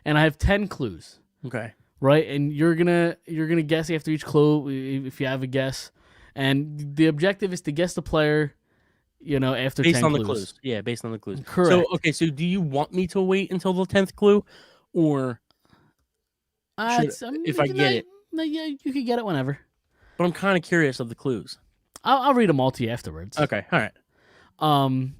Speaker 2: and I have 10 clues.
Speaker 3: okay.
Speaker 2: Right, and you're gonna guess after each clue if you have a guess, and the objective is to guess the player, after
Speaker 3: Based
Speaker 2: 10
Speaker 3: on
Speaker 2: clues.
Speaker 3: the clues. Yeah, based on the clues.
Speaker 2: Correct.
Speaker 3: So okay, so do you want me to wait until the 10th clue, or if I get it?
Speaker 2: No, yeah, you can get it whenever.
Speaker 3: But I'm kind of curious of the clues.
Speaker 2: I'll read them all to you afterwards.
Speaker 3: Okay. All right.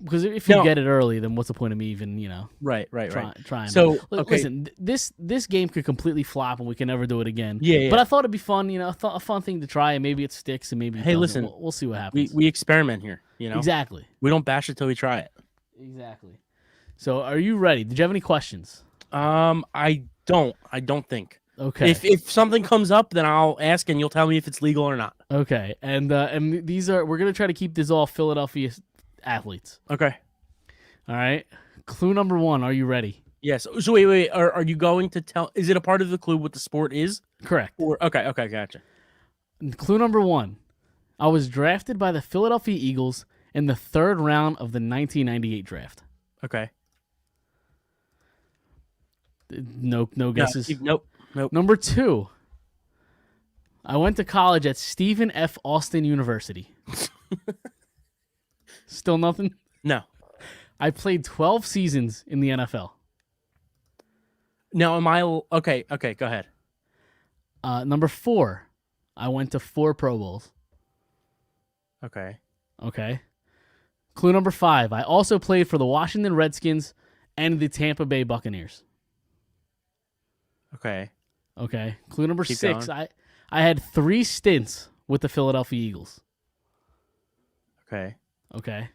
Speaker 2: Because if you
Speaker 3: No.
Speaker 2: get it early, then what's the point of me even
Speaker 3: Right.
Speaker 2: trying?
Speaker 3: So
Speaker 2: But
Speaker 3: okay.
Speaker 2: listen, this game could completely flop and we can never do it again.
Speaker 3: Yeah.
Speaker 2: But I thought it'd be fun, a fun thing to try, and maybe it sticks, and maybe it
Speaker 3: Hey,
Speaker 2: doesn't.
Speaker 3: listen,
Speaker 2: We'll see what happens.
Speaker 3: we experiment here.
Speaker 2: Exactly.
Speaker 3: We don't bash it till we try it.
Speaker 2: Exactly. So, are you ready? Did you have any questions?
Speaker 3: I don't think.
Speaker 2: Okay.
Speaker 3: If something comes up, then I'll ask and you'll tell me if it's legal or not.
Speaker 2: Okay. And we're gonna try to keep this all Philadelphia athletes.
Speaker 3: Okay.
Speaker 2: All right. Clue number 1. Are you ready?
Speaker 3: Yes. So wait. Are you going to tell? Is it a part of the clue what the sport is?
Speaker 2: Correct.
Speaker 3: Or okay, gotcha.
Speaker 2: Clue number 1. I was drafted by the Philadelphia Eagles in the 3rd round of the 1998 draft.
Speaker 3: Okay.
Speaker 2: No guesses.
Speaker 3: Nope.
Speaker 2: Number 2. I went to college at Stephen F. Austin University. Still nothing?
Speaker 3: No.
Speaker 2: I played 12 seasons in the NFL.
Speaker 3: Now am I okay? Okay, go ahead.
Speaker 2: Number 4. I went to 4 Pro Bowls.
Speaker 3: Okay.
Speaker 2: Okay. Clue number 5. I also played for the Washington Redskins and the Tampa Bay Buccaneers.
Speaker 3: Okay.
Speaker 2: Okay. Clue number
Speaker 3: Keep
Speaker 2: 6.
Speaker 3: going.
Speaker 2: I had 3 stints with the Philadelphia Eagles.
Speaker 3: Okay.
Speaker 2: Okay.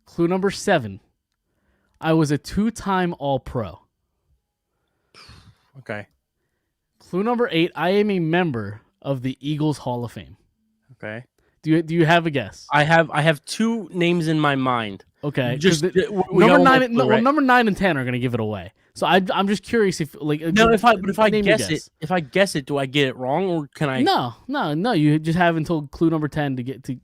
Speaker 2: Clue number 7. I was a 2-time All-Pro.
Speaker 3: Okay.
Speaker 2: Clue number 8. I am a member of the Eagles Hall of Fame.
Speaker 3: Okay.
Speaker 2: Do you have a guess?
Speaker 3: I have 2 names in my mind.
Speaker 2: Okay.
Speaker 3: Just
Speaker 2: Number 9 and 10 are going to give it away. So I'm just curious if
Speaker 3: No, if I
Speaker 2: name your
Speaker 3: guess it, do I get it wrong or can I?
Speaker 2: No. You just have until clue number 10 to get to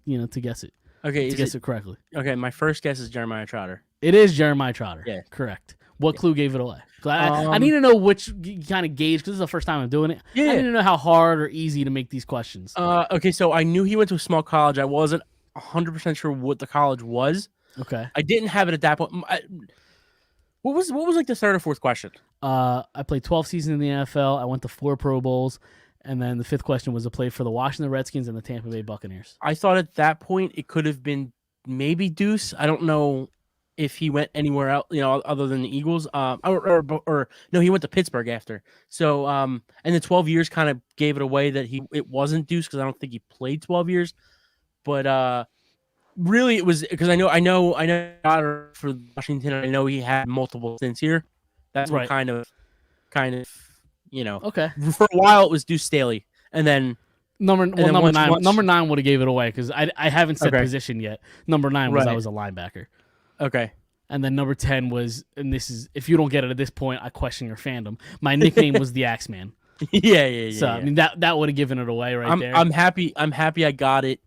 Speaker 2: guess it.
Speaker 3: Okay.
Speaker 2: To guess it correctly.
Speaker 3: Okay. My first guess is Jeremiah Trotter.
Speaker 2: It is Jeremiah Trotter.
Speaker 3: Yeah.
Speaker 2: Correct. What clue gave it away? I need to know which kind of gauge, because this is the first time I'm doing it.
Speaker 3: Yeah.
Speaker 2: I need to know how hard or easy to make these questions.
Speaker 3: Okay. So I knew he went to a small college. I wasn't 100% sure what the college was.
Speaker 2: Okay.
Speaker 3: I didn't have it at that point. What was like the 3rd or 4th question?
Speaker 2: I played 12 seasons in the NFL. I went to 4 Pro Bowls. And then the 5th question was to play for the Washington Redskins and the Tampa Bay Buccaneers.
Speaker 3: I thought at that point it could have been maybe Deuce. I don't know if he went anywhere else, other than the Eagles. Or no, he went to Pittsburgh after. So, and the 12 years kind of gave it away that it wasn't Deuce because I don't think he played 12 years. But really, it was because I know for Washington. I know he had multiple stints here. That's what
Speaker 2: Right.
Speaker 3: kind of.
Speaker 2: Okay.
Speaker 3: For a while it was Deuce Staley, and then
Speaker 2: Number
Speaker 3: once-
Speaker 2: 9.
Speaker 3: once-
Speaker 2: Number 9 would have gave it away because I haven't said
Speaker 3: Okay.
Speaker 2: position yet. Number 9 was I
Speaker 3: Right.
Speaker 2: was a linebacker.
Speaker 3: okay.
Speaker 2: And then number 10 was, and this is, if you don't get it at this point, I question your fandom. My nickname was the Axeman.
Speaker 3: Yeah.
Speaker 2: So I mean that would have given it away there.
Speaker 3: I'm happy I got it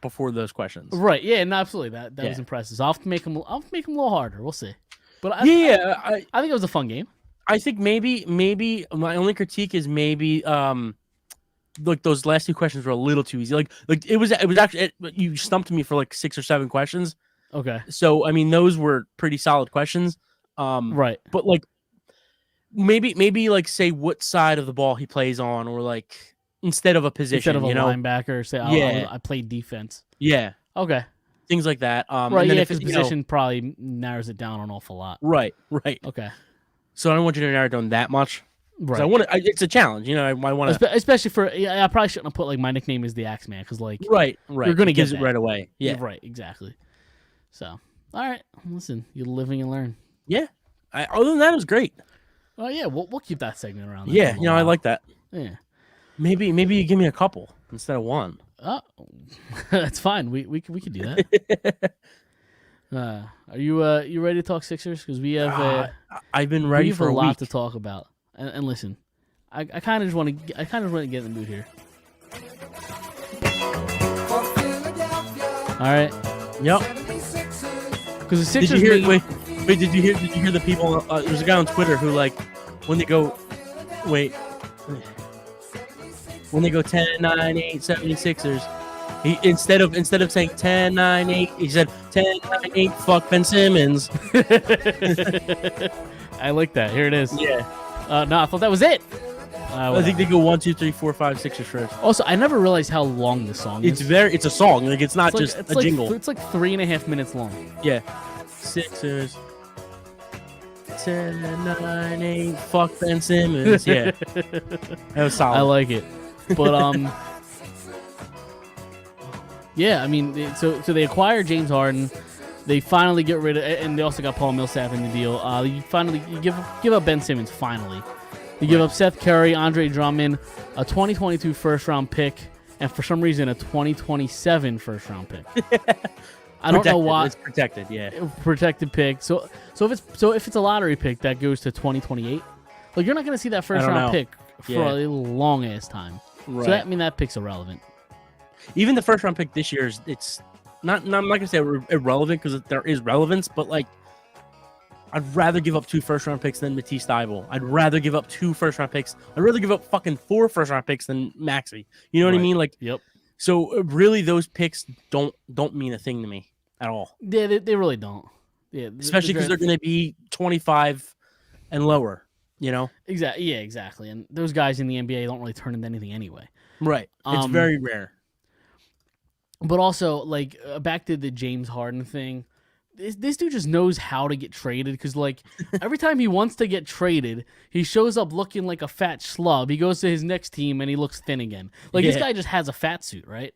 Speaker 3: before those questions.
Speaker 2: Right? Yeah, no, absolutely. That was
Speaker 3: Yeah.
Speaker 2: impressive. So I'll make them a little harder. We'll see. But I think it was a fun game.
Speaker 3: I think maybe my only critique is maybe like those last 2 questions were a little too easy. Like it was actually you stumped me for like 6 or 7 questions.
Speaker 2: Okay.
Speaker 3: So I mean those were pretty solid questions.
Speaker 2: Right.
Speaker 3: But like maybe like say what side of the ball he plays on, or like instead of a position,
Speaker 2: Instead of a
Speaker 3: you know?
Speaker 2: linebacker, say,
Speaker 3: Yeah.
Speaker 2: I played defense.
Speaker 3: Yeah,
Speaker 2: Okay.
Speaker 3: things like that.
Speaker 2: Right,
Speaker 3: And then
Speaker 2: yeah,
Speaker 3: if
Speaker 2: because
Speaker 3: you know,
Speaker 2: position probably narrows it down an awful lot.
Speaker 3: right.
Speaker 2: Okay.
Speaker 3: So I don't want you to narrow it down that much. 'Cause
Speaker 2: Right.
Speaker 3: it's a challenge, you know. I want to.
Speaker 2: Especially for, I probably shouldn't have put, like, my nickname is the Axeman, because, like,
Speaker 3: Right.
Speaker 2: you're going to
Speaker 3: It
Speaker 2: get
Speaker 3: gives
Speaker 2: that.
Speaker 3: it right away. Yeah.
Speaker 2: Right, exactly. So, all right. Listen, you're living and learn.
Speaker 3: Yeah. Other than that, it was great.
Speaker 2: Oh, yeah, we'll keep that segment around. There
Speaker 3: Yeah,
Speaker 2: for a
Speaker 3: you know, I
Speaker 2: while.
Speaker 3: like that.
Speaker 2: Yeah.
Speaker 3: Maybe you give me a couple instead of one.
Speaker 2: Oh, that's fine. We could do that. Are you ready to talk Sixers? Because we have
Speaker 3: I've been ready
Speaker 2: we have
Speaker 3: for
Speaker 2: a
Speaker 3: a
Speaker 2: lot
Speaker 3: week.
Speaker 2: to talk about. And listen, I kind of just want to get in the mood here. All right,
Speaker 3: Yep.
Speaker 2: because the
Speaker 3: Did
Speaker 2: Sixers.
Speaker 3: you hear? Wait. Did you hear the people? There's a guy on Twitter who, like, when they go, when they go 10, 9, 8, 76ers, he instead of saying 10, 9, 8, he said 10, 9, 8, fuck Ben Simmons.
Speaker 2: I like that. Here it is.
Speaker 3: Yeah.
Speaker 2: No, I thought that was it.
Speaker 3: I think they go 1, 2, 3, 4, 5, Sixers first.
Speaker 2: Also, I never realized how long this song is.
Speaker 3: It's a song. Like, it's not
Speaker 2: It's
Speaker 3: just
Speaker 2: like,
Speaker 3: a jingle.
Speaker 2: It's like 3.5 minutes long.
Speaker 3: Yeah. Sixers. 10, 9, 8, fuck Ben Simmons. Yeah. That was solid.
Speaker 2: I like it, but yeah. I mean, so they acquire James Harden. They finally get rid of, and they also got Paul Millsap in the deal. You give up Ben Simmons. Finally, you give up Seth Curry, Andre Drummond, a 2022 first round pick, and for some reason a 2027 first round pick. I don't know why.
Speaker 3: It's protected, yeah.
Speaker 2: Protected pick. So if it's a lottery pick, that goes to 2028. Like, you're not going to see that first round
Speaker 3: know.
Speaker 2: pick for
Speaker 3: Yeah.
Speaker 2: a long ass time.
Speaker 3: Right.
Speaker 2: So that pick's irrelevant.
Speaker 3: Even the first round pick this year it's not. I'm not gonna say irrelevant because there is relevance, but like, I'd rather give up 2 first round picks than Matisse Thybulle. I'd rather give up 2 first round picks. I'd rather give up fucking 4 first round picks than Maxey. You know what I
Speaker 2: Right.
Speaker 3: mean? Like,
Speaker 2: Yep.
Speaker 3: so really, those picks don't mean a thing to me at all.
Speaker 2: Yeah, they really don't. Yeah,
Speaker 3: Especially because they're going to be 25 and lower. You know?
Speaker 2: exactly. Yeah, exactly. And those guys in the NBA don't really turn into anything anyway.
Speaker 3: Right. It's very rare.
Speaker 2: But also, like, back to the James Harden thing. This dude just knows how to get traded, because, like, every time he wants to get traded, he shows up looking like a fat schlub. He goes to his next team and he looks thin again. Like, this
Speaker 3: Yeah.
Speaker 2: guy just has a fat suit, right?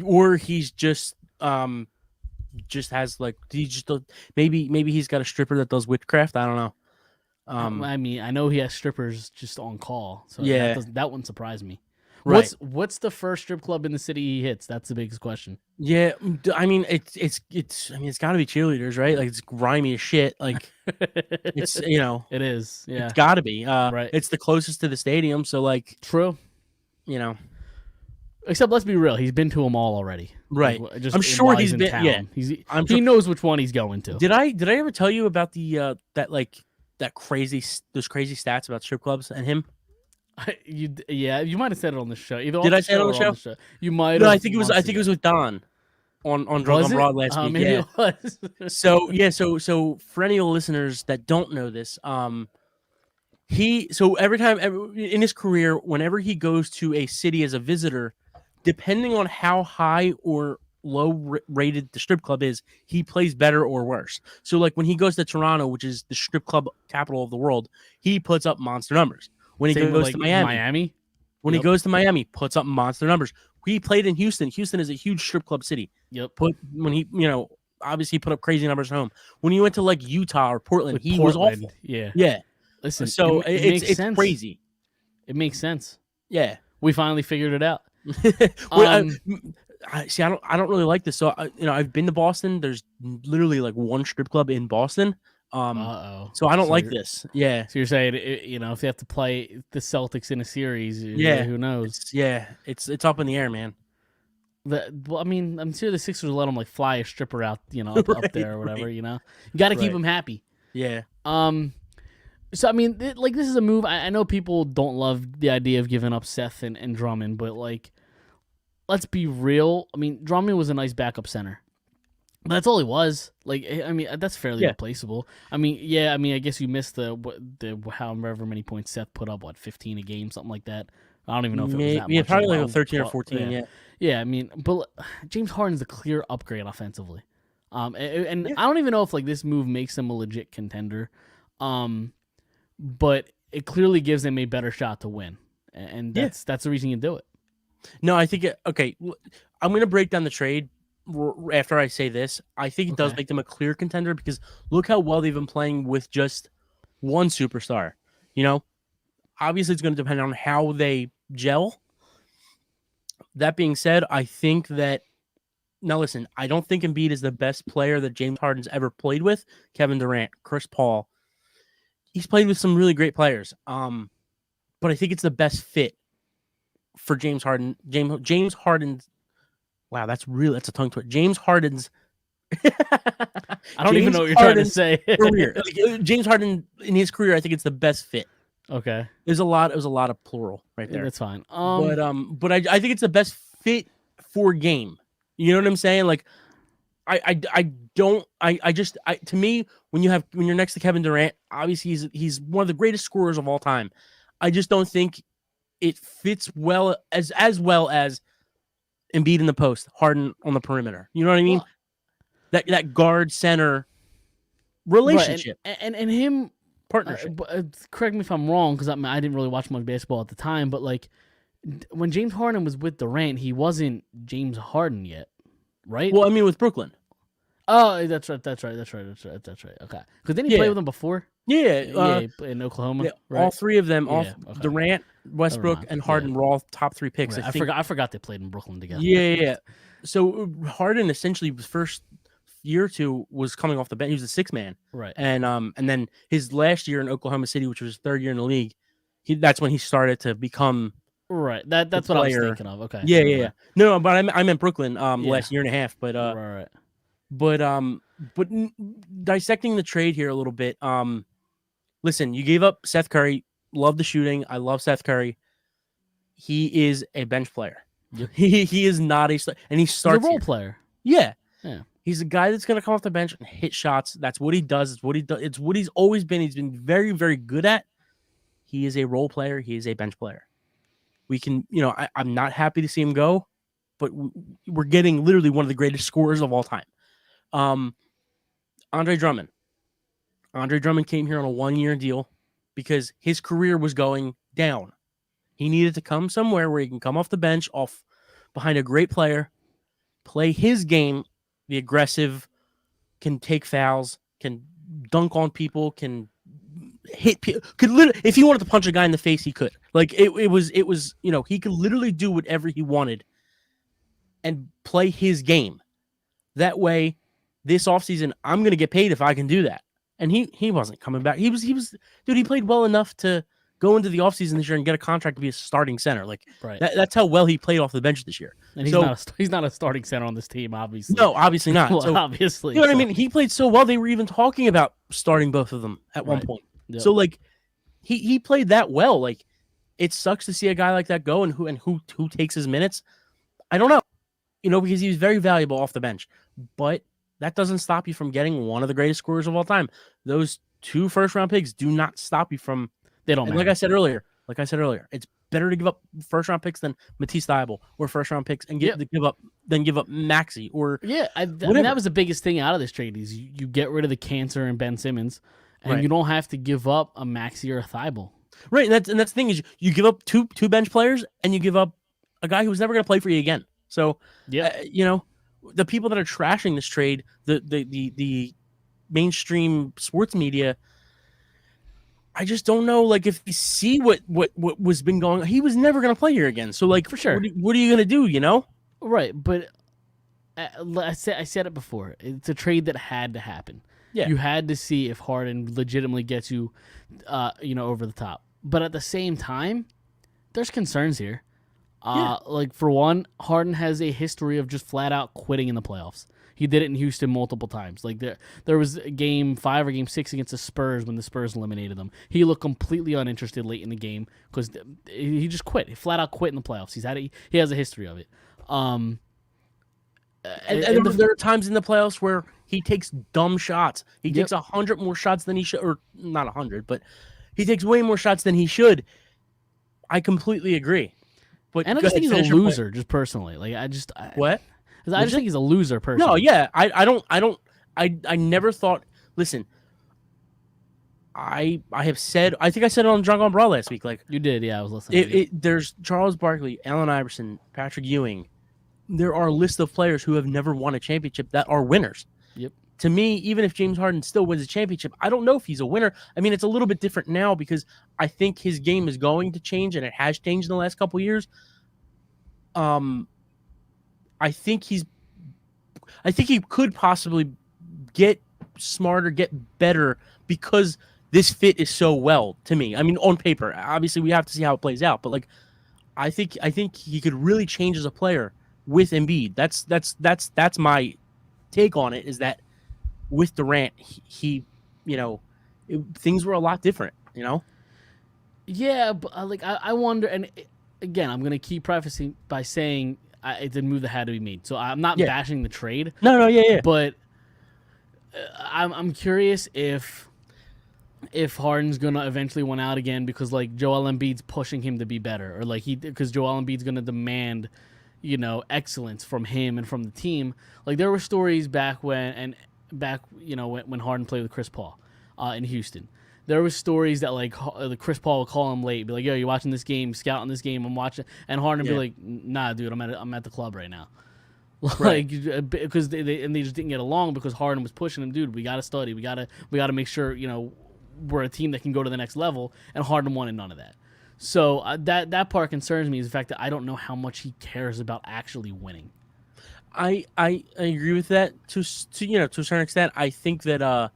Speaker 3: Or he's just has like maybe he's got a stripper that does witchcraft. I don't know.
Speaker 2: I mean, I know he has strippers just on call, so
Speaker 3: Yeah.
Speaker 2: that wouldn't surprise me.
Speaker 3: Right.
Speaker 2: What's the first strip club in the city he hits? That's the biggest question.
Speaker 3: Yeah, I mean it's got to be cheerleaders, right? Like, it's grimy as shit. Like, it's
Speaker 2: It is, yeah.
Speaker 3: it's got to be.
Speaker 2: Right.
Speaker 3: It's the closest to the stadium, so like,
Speaker 2: True. Except, let's be real, he's been to them all already.
Speaker 3: Right.
Speaker 2: Like, just
Speaker 3: I'm sure
Speaker 2: while
Speaker 3: he's
Speaker 2: in
Speaker 3: been-
Speaker 2: town.
Speaker 3: yeah.
Speaker 2: He knows which one he's going to.
Speaker 3: Did I ever tell you about the those crazy stats about strip clubs and him?
Speaker 2: You might have said it on the show. Either
Speaker 3: Did
Speaker 2: off
Speaker 3: I say it on the
Speaker 2: or
Speaker 3: show?
Speaker 2: You might.
Speaker 3: No,
Speaker 2: have
Speaker 3: I think it was with Don on Drunk
Speaker 2: Was
Speaker 3: on
Speaker 2: it?
Speaker 3: Broad last week.
Speaker 2: Maybe
Speaker 3: Yeah.
Speaker 2: it was.
Speaker 3: So for any of the listeners that don't know this, every time in his career, whenever he goes to a city as a visitor, depending on how high or low rated the strip club is, he plays better or worse. So, like, when he goes to Toronto, which is the strip club capital of the world, he puts up monster numbers. When he
Speaker 2: Same with,
Speaker 3: goes
Speaker 2: like,
Speaker 3: to Miami,
Speaker 2: Yep.
Speaker 3: he goes to Miami, puts up monster numbers. He played in Houston. Houston is a huge strip club city.
Speaker 2: Yep.
Speaker 3: Obviously put up crazy numbers at home. When he went to like Utah or Portland,
Speaker 2: With
Speaker 3: he was
Speaker 2: Portland,
Speaker 3: awful.
Speaker 2: Yeah.
Speaker 3: Yeah.
Speaker 2: Listen.
Speaker 3: So
Speaker 2: it makes
Speaker 3: it's
Speaker 2: sense.
Speaker 3: crazy.
Speaker 2: It makes sense.
Speaker 3: Yeah.
Speaker 2: We finally figured it out.
Speaker 3: Well, I don't really like this. So I've been to Boston. There's literally like one strip club in Boston.
Speaker 2: Uh-oh.
Speaker 3: So I don't like
Speaker 2: you're-
Speaker 3: this. Yeah.
Speaker 2: So you're saying, if they have to play the Celtics in a series,
Speaker 3: Yeah.
Speaker 2: who knows?
Speaker 3: It's up in the air, man.
Speaker 2: Well, I mean, I'm sure the Sixers will let them, like, fly a stripper out, up there or whatever.
Speaker 3: right.
Speaker 2: You got to keep
Speaker 3: Right.
Speaker 2: them happy.
Speaker 3: Yeah.
Speaker 2: So I mean, this is a move. I know people don't love the idea of giving up Seth and Drummond, but, like, let's be real. I mean, Drummond was a nice backup center. But that's all he was. Like, I mean, that's fairly
Speaker 3: Yeah.
Speaker 2: replaceable. I mean, yeah, I mean, I guess you missed the however many points Seth put up, 15 a game, something like that. I don't even know if it was that
Speaker 3: Yeah,
Speaker 2: much.
Speaker 3: probably like a
Speaker 2: Well,
Speaker 3: 13 or
Speaker 2: 12
Speaker 3: 14. Yeah.
Speaker 2: Yeah, I mean, but James Harden's a clear upgrade offensively. And
Speaker 3: Yeah.
Speaker 2: I don't even know if like this move makes him a legit contender. But it clearly gives him a better shot to win. And
Speaker 3: Yeah.
Speaker 2: that's the reason you do it.
Speaker 3: No, I think okay. I'm gonna break down the trade after I say this. I think it does
Speaker 2: Okay.
Speaker 3: make them a clear contender because look how well they've been playing with just one superstar. You know, obviously it's going to depend on how they gel. That being said, I think that now listen, I don't think Embiid is the best player that James Harden's ever played with. Kevin Durant, Chris Paul, he's played with some really great players. But I think it's the best fit for James Harden. James Harden's wow, that's a tongue twister. James Harden's
Speaker 2: I don't even know what you're trying to say.
Speaker 3: career. James Harden in his career, I think it's the best fit.
Speaker 2: Okay.
Speaker 3: It was a lot of plural right there.
Speaker 2: That's fine.
Speaker 3: But I think it's the best fit for game. You know what I'm saying? Like to me when you're next to Kevin Durant, obviously he's one of the greatest scorers of all time. I just don't think it fits well as well as Embiid in the post, Harden on the perimeter. You know what I mean? Well, that guard center relationship,
Speaker 2: right, and him
Speaker 3: partnership.
Speaker 2: Correct me if I'm wrong, because I didn't really watch much basketball at the time. But like when James Harden was with Durant, he wasn't James Harden yet, right?
Speaker 3: Well, I mean with Brooklyn.
Speaker 2: Oh, that's right. Okay, because didn't he play with them before?
Speaker 3: Yeah,
Speaker 2: in Oklahoma.
Speaker 3: Yeah,
Speaker 2: right?
Speaker 3: All three of them,
Speaker 2: Okay.
Speaker 3: Durant, Westbrook, and Harden were all top 3 picks.
Speaker 2: Right. I forgot they played in Brooklyn together.
Speaker 3: Yeah. So Harden essentially was first year or two was coming off the bench. He was a 6 man,
Speaker 2: right?
Speaker 3: And then his last year in Oklahoma City, which was his 3rd year in the league, that's when he started to become
Speaker 2: right. That's what I was thinking of. Okay.
Speaker 3: Yeah. No, but I meant Brooklyn. Last year and a half, but
Speaker 2: right.
Speaker 3: But dissecting the trade here a little bit. Listen, you gave up Seth Curry. Love the shooting. I love Seth Curry. He is a bench player.
Speaker 2: Yep.
Speaker 3: He is not and he starts
Speaker 2: He's a role player.
Speaker 3: Yeah.
Speaker 2: Yeah.
Speaker 3: He's a guy that's going to come off the bench and hit shots. That's what he does. It's what he does. It's what he's always been. He's been very, very good at. He is a role player. He is a bench player. We can, I'm not happy to see him go, but we're getting literally one of the greatest scorers of all time. Andre Drummond. Andre Drummond came here on a 1-year deal because his career was going down. He needed to come somewhere where he can come off the bench, off behind a great player, play his game, the aggressive, can take fouls, can dunk on people, can hit people, could literally, if he wanted to punch a guy in the face, he could. Like it was, he could literally do whatever he wanted and play his game. That way, this offseason, I'm going to get paid if I can do that. And he wasn't coming back. He played well enough to go into the offseason this year and get a contract to be a starting center. Like
Speaker 2: right.
Speaker 3: That's how well he played off the bench this year.
Speaker 2: And he's not a starting center on this team, obviously.
Speaker 3: No, obviously not.
Speaker 2: Well,
Speaker 3: so,
Speaker 2: obviously.
Speaker 3: You know what I mean? He played so well, they were even talking about starting both of them at one point.
Speaker 2: Yep.
Speaker 3: So like he played that well. Like it sucks to see a guy like that go and who takes his minutes. I don't know. Because he was very valuable off the bench. But that doesn't stop you from getting one of the greatest scorers of all time. Those 2 first-round picks do not stop you from.
Speaker 2: They don't matter.
Speaker 3: Like I said earlier, it's better to give up first-round picks than Matisse Thybulle or first-round picks and give up Maxey or
Speaker 2: I mean, that was the biggest thing out of this trade is you get rid of the cancer and Ben Simmons, and you don't have to give up a Maxey or a Thybulle.
Speaker 3: Right, and that's the thing is you give up two bench players and you give up a guy who's never going to play for you again. So the people that are trashing this trade, the mainstream sports media, I just don't know. Like, if you see what was been going on, he was never going to play here again. So, like,
Speaker 2: for sure,
Speaker 3: what are you going to do?
Speaker 2: Right, but I said it before. It's a trade that had to happen.
Speaker 3: Yeah,
Speaker 2: you had to see if Harden legitimately gets you, over the top. But at the same time, there's concerns here. Like, for one, Harden has a history of just flat out quitting in the playoffs. He did it in Houston multiple times. Like there was Game 5 or Game 6 against the Spurs when the Spurs eliminated them. He looked completely uninterested late in the game because he just quit. He flat out quit in the playoffs. He has a history of it.
Speaker 3: And there are times in the playoffs where he takes dumb shots. He
Speaker 2: Yep.
Speaker 3: takes 100 more shots than he should, or not 100, but he takes way more shots than he should. I completely agree. But
Speaker 2: and I
Speaker 3: go
Speaker 2: just think
Speaker 3: ahead,
Speaker 2: he's
Speaker 3: finish
Speaker 2: a
Speaker 3: your point.
Speaker 2: loser, just personally. Like
Speaker 3: What?
Speaker 2: I just think he's a loser personally.
Speaker 3: No, yeah, I never thought. Listen, I have said. I think I said it on Drunk on Brawl last week. Like
Speaker 2: You did, yeah. I was listening.
Speaker 3: there's Charles Barkley, Allen Iverson, Patrick Ewing. There are a list of players who have never won a championship that are winners.
Speaker 2: Yep.
Speaker 3: To me, even if James Harden still wins a championship, I don't know if he's a winner. I mean, it's a little bit different now because I think his game is going to change, and it has changed in the last couple of years. I think he could possibly get smarter, get better because this fit is so well to me. I mean, on paper, obviously we have to see how it plays out, but like, I think he could really change as a player with Embiid. That's my take on it. Is that with Durant, he things were a lot different. You know.
Speaker 2: Yeah, but I wonder, and again, I'm gonna keep prefacing by saying it's a move that had to be made. So I'm not bashing the trade.
Speaker 3: No, yeah.
Speaker 2: But I'm curious if Harden's gonna eventually win out again because like Joel Embiid's pushing him to be better, or like because Joel Embiid's gonna demand, excellence from him and from the team. Like there were stories back when Harden played with Chris Paul in Houston. There was stories that like Chris Paul would call him late, be like, "Yo, you watching this game? Scouting this game? I'm watching." And Harden would be like, "Nah, dude, I'm at the club right now." Like because they just didn't get along because Harden was pushing him, dude. We got to study. We got to make sure we're a team that can go to the next level. And Harden wanted none of that. So that part concerns me is the fact that I don't know how much he cares about actually winning.
Speaker 3: I agree with that to a certain extent. I think that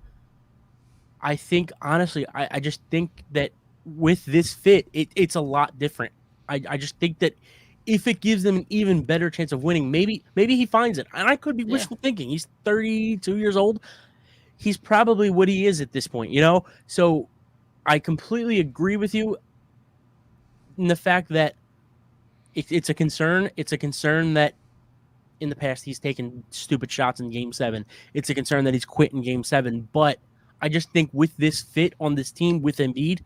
Speaker 3: honestly, I just think that with this fit, it's a lot different. I just think that if it gives them an even better chance of winning, maybe he finds it. And I could be wishful thinking. He's 32 years old. He's probably what he is at this point, So I completely agree with you in the fact that it's a concern. It's a concern that in the past he's taken stupid shots in Game 7. It's a concern that he's quit in Game 7. But I just think with this fit on this team with Embiid,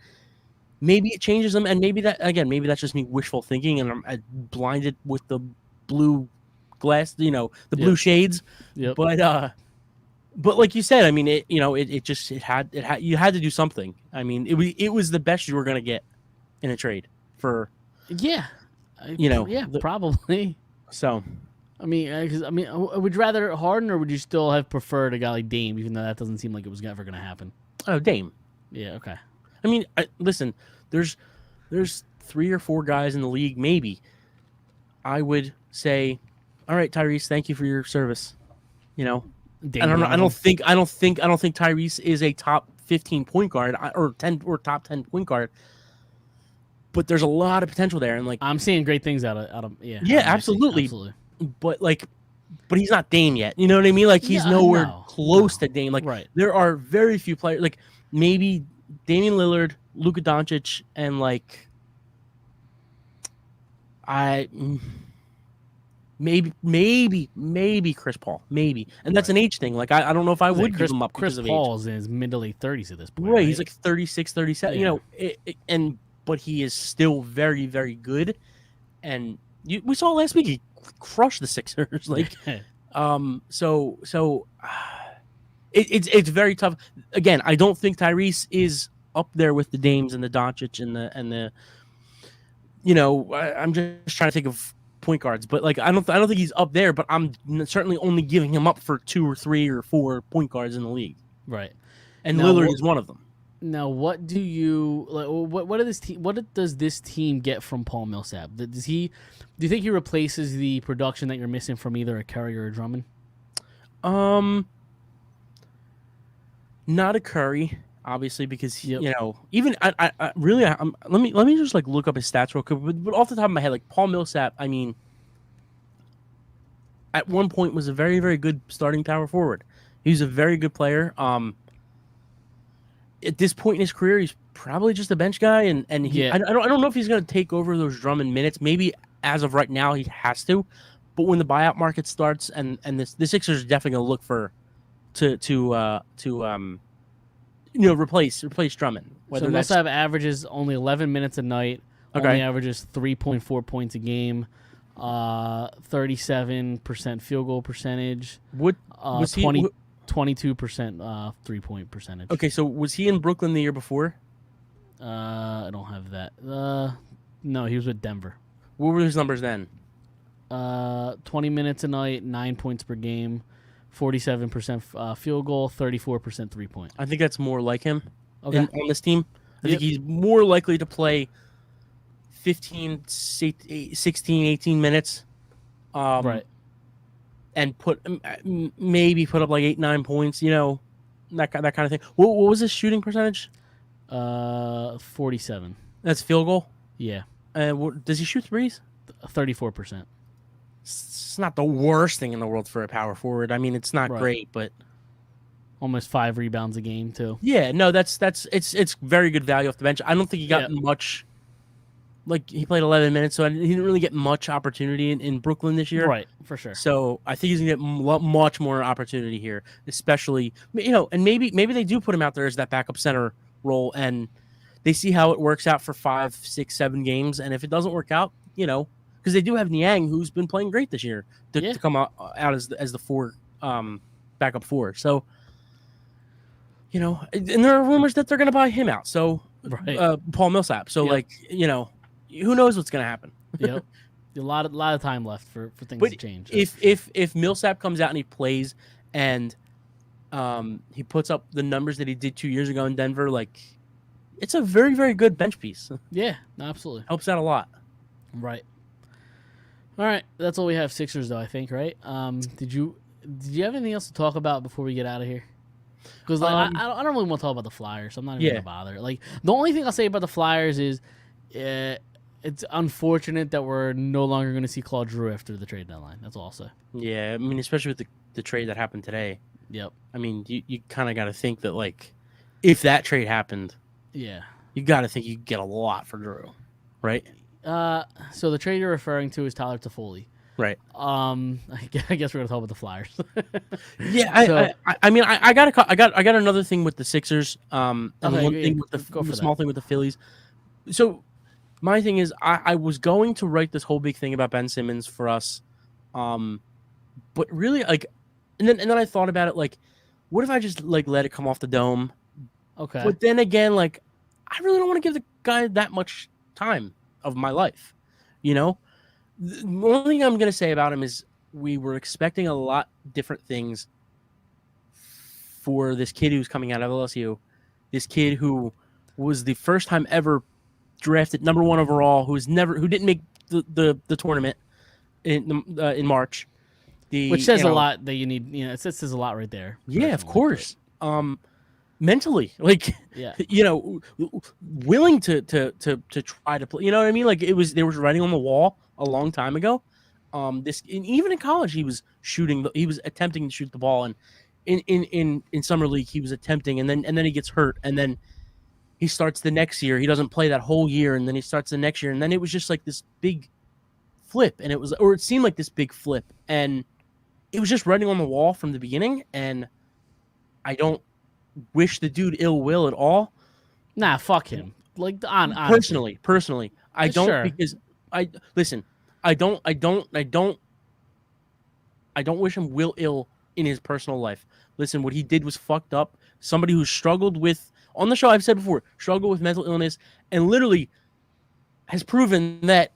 Speaker 3: maybe it changes them, and maybe that's just me wishful thinking, and I'm blinded with the blue glass, the blue shades.
Speaker 2: Yep.
Speaker 3: But like you said, I mean, it had you had to do something. I mean, it was the best you were gonna get in a trade for.
Speaker 2: Yeah. Probably.
Speaker 3: So.
Speaker 2: Would you rather Harden or would you still have preferred a guy like Dame, even though that doesn't seem like it was ever going to happen?
Speaker 3: Oh, Dame.
Speaker 2: Yeah. Okay.
Speaker 3: I mean, listen. There's 3 or 4 guys in the league. Maybe I would say, all right, Tyrese, thank you for your service.
Speaker 2: Dame
Speaker 3: I don't think Tyrese is a top 15 point guard or top 10 point guard. But there's a lot of potential there, and like
Speaker 2: I'm seeing great things out of
Speaker 3: absolutely. But he's not Dame yet. You know what I mean? Like he's nowhere close to Dame. Like there are very few players. Like maybe Damian Lillard, Luka Doncic, and like maybe Chris Paul, maybe, and that's an age thing. Like I don't know if I would give him up.
Speaker 2: Chris Paul's in his mid to late 30s at this point.
Speaker 3: Right, he's like 36, 37. Yeah. But he is still very, very good, and we saw last week he crushed the Sixers. Like, it's very tough. Again, I don't think Tyrese is up there with the Dames and the Doncic and the I'm just trying to think of point guards, but like I don't think he's up there. But I'm certainly only giving him up for 2 or 3 or 4 point guards in the league.
Speaker 2: Right,
Speaker 3: and Lillard is one of them.
Speaker 2: Now, what do you like? What does this team get from Paul Millsap? Do you think he replaces the production that you're missing from either a Curry or a Drummond?
Speaker 3: Not a Curry, obviously, because even I really let me just like look up his stats real quick. But off the top of my head, like Paul Millsap, I mean, at one point was a very, very good starting power forward. He was a very good player. At this point in his career, he's probably just a bench guy, and I don't know if he's going to take over those Drummond minutes. Maybe as of right now, he has to, But when the buyout market starts, and the Sixers are definitely going to look for to replace Drummond.
Speaker 2: So
Speaker 3: Whether that's
Speaker 2: Millsap averages only 11 minutes a night.
Speaker 3: Okay.
Speaker 2: Only averages 3.4 points a game. 37% field goal percentage.
Speaker 3: what was he?
Speaker 2: 22% 3-point percentage.
Speaker 3: Okay, so was he in Brooklyn the year before?
Speaker 2: I don't have that. No, he was with Denver.
Speaker 3: What were his numbers then?
Speaker 2: 20 minutes a night, 9 points per game, 47% field goal, 34% 3-point.
Speaker 3: I think that's more like him
Speaker 2: Okay.
Speaker 3: on this team. I think he's more likely to play 15, 16, 18 minutes.
Speaker 2: Right.
Speaker 3: And maybe put up like 8, 9 points, that kind of thing. What was his shooting percentage?
Speaker 2: 47.
Speaker 3: That's field goal.
Speaker 2: Yeah.
Speaker 3: Does he shoot threes?
Speaker 2: 34%.
Speaker 3: It's not the worst thing in the world for a power forward. I mean, it's not
Speaker 2: Right.
Speaker 3: great, but
Speaker 2: Almost 5 rebounds a game too.
Speaker 3: yeah, no, it's very good value off the bench. I don't think he got much. Like, he played 11 minutes, so he didn't really get much opportunity in Brooklyn this year.
Speaker 2: Right, for sure.
Speaker 3: So I think he's gonna get much more opportunity here, especially and maybe they do put him out there as that backup center role, and they see how it works out for 5, 6, 7 games, and if it doesn't work out, because they do have Niang, who's been playing great this year, to come out as the 4 backup 4. So and there are rumors that they're gonna buy him out. So Paul Millsap. So who knows what's gonna happen?
Speaker 2: Yep. A lot of time left for things
Speaker 3: But
Speaker 2: to change.
Speaker 3: if Millsap comes out and he plays and he puts up the numbers that he did 2 years ago in Denver, like, it's a very, very good bench piece.
Speaker 2: Yeah, absolutely.
Speaker 3: Helps out a lot.
Speaker 2: Right. All right, that's all we have. Sixers, though, I think, right? Did you have anything else to talk about before we get out of here? Because I don't really want to talk about the Flyers, so I'm not even gonna bother. Like, the only thing I'll say about the Flyers is, it's unfortunate that we're no longer going to see Claude Giroux after the trade deadline. That's all I'll say.
Speaker 3: Yeah, I mean, especially with the trade that happened today.
Speaker 2: Yep.
Speaker 3: I mean, you kind of got to think that, like, if that trade happened,
Speaker 2: yeah,
Speaker 3: you got to think you get a lot for Giroux, right?
Speaker 2: So the trade you're referring to is Tyler Toffoli.
Speaker 3: Right.
Speaker 2: I guess we're gonna talk about the Flyers.
Speaker 3: Yeah. I got another thing with the Sixers. And one thing with the small thing with the Phillies. So my thing is, I was going to write this whole big thing about Ben Simmons for us, but really, like, and then I thought about it, like, what if I just like let it come off the dome?
Speaker 2: Okay.
Speaker 3: But then again, like, I really don't want to give the guy that much time of my life, The only thing I'm going to say about him is we were expecting a lot different things for this kid who's coming out of LSU, this kid who was the first time ever drafted number 1 overall, who didn't make the tournament in March.
Speaker 2: Which says a lot that you need. It says a lot right there.
Speaker 3: Yeah, of course. Mentally, like,
Speaker 2: yeah,
Speaker 3: willing to try to play. You know what I mean? Like, there was writing on the wall a long time ago. Even in college, he was attempting to shoot the ball, and in summer league he was attempting, and then he gets hurt, and then he starts the next year. He doesn't play that whole year, and then he starts the next year, and then it was just like this big flip, and it seemed like this big flip, and it was just writing on the wall from the beginning. And I don't wish the dude ill will at all.
Speaker 2: Nah, fuck him. Like, honestly.
Speaker 3: Personally, I don't,
Speaker 2: sure.
Speaker 3: because I don't wish him will ill in his personal life. Listen, what he did was fucked up. Somebody who struggled with, on the show I've said before, struggled with mental illness, and literally has proven that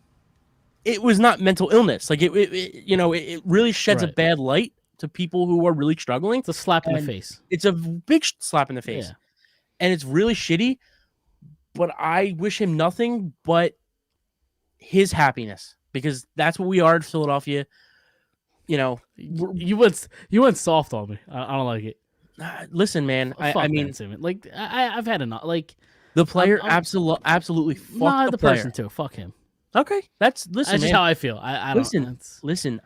Speaker 3: it was not mental illness. Like, it really sheds a bad light to people who are really struggling.
Speaker 2: It's a slap in the face.
Speaker 3: It's a big slap in the face.
Speaker 2: Yeah.
Speaker 3: And it's really shitty, but I wish him nothing but his happiness, because that's what we are at Philadelphia.
Speaker 2: You went soft on me. I don't like it.
Speaker 3: Listen, man. I mean,
Speaker 2: like, I've had enough. Like,
Speaker 3: the player absolutely fucked
Speaker 2: nah,
Speaker 3: the
Speaker 2: person
Speaker 3: player.
Speaker 2: too. Fuck him.
Speaker 3: Okay, that's
Speaker 2: just how I feel. I don't
Speaker 3: listen.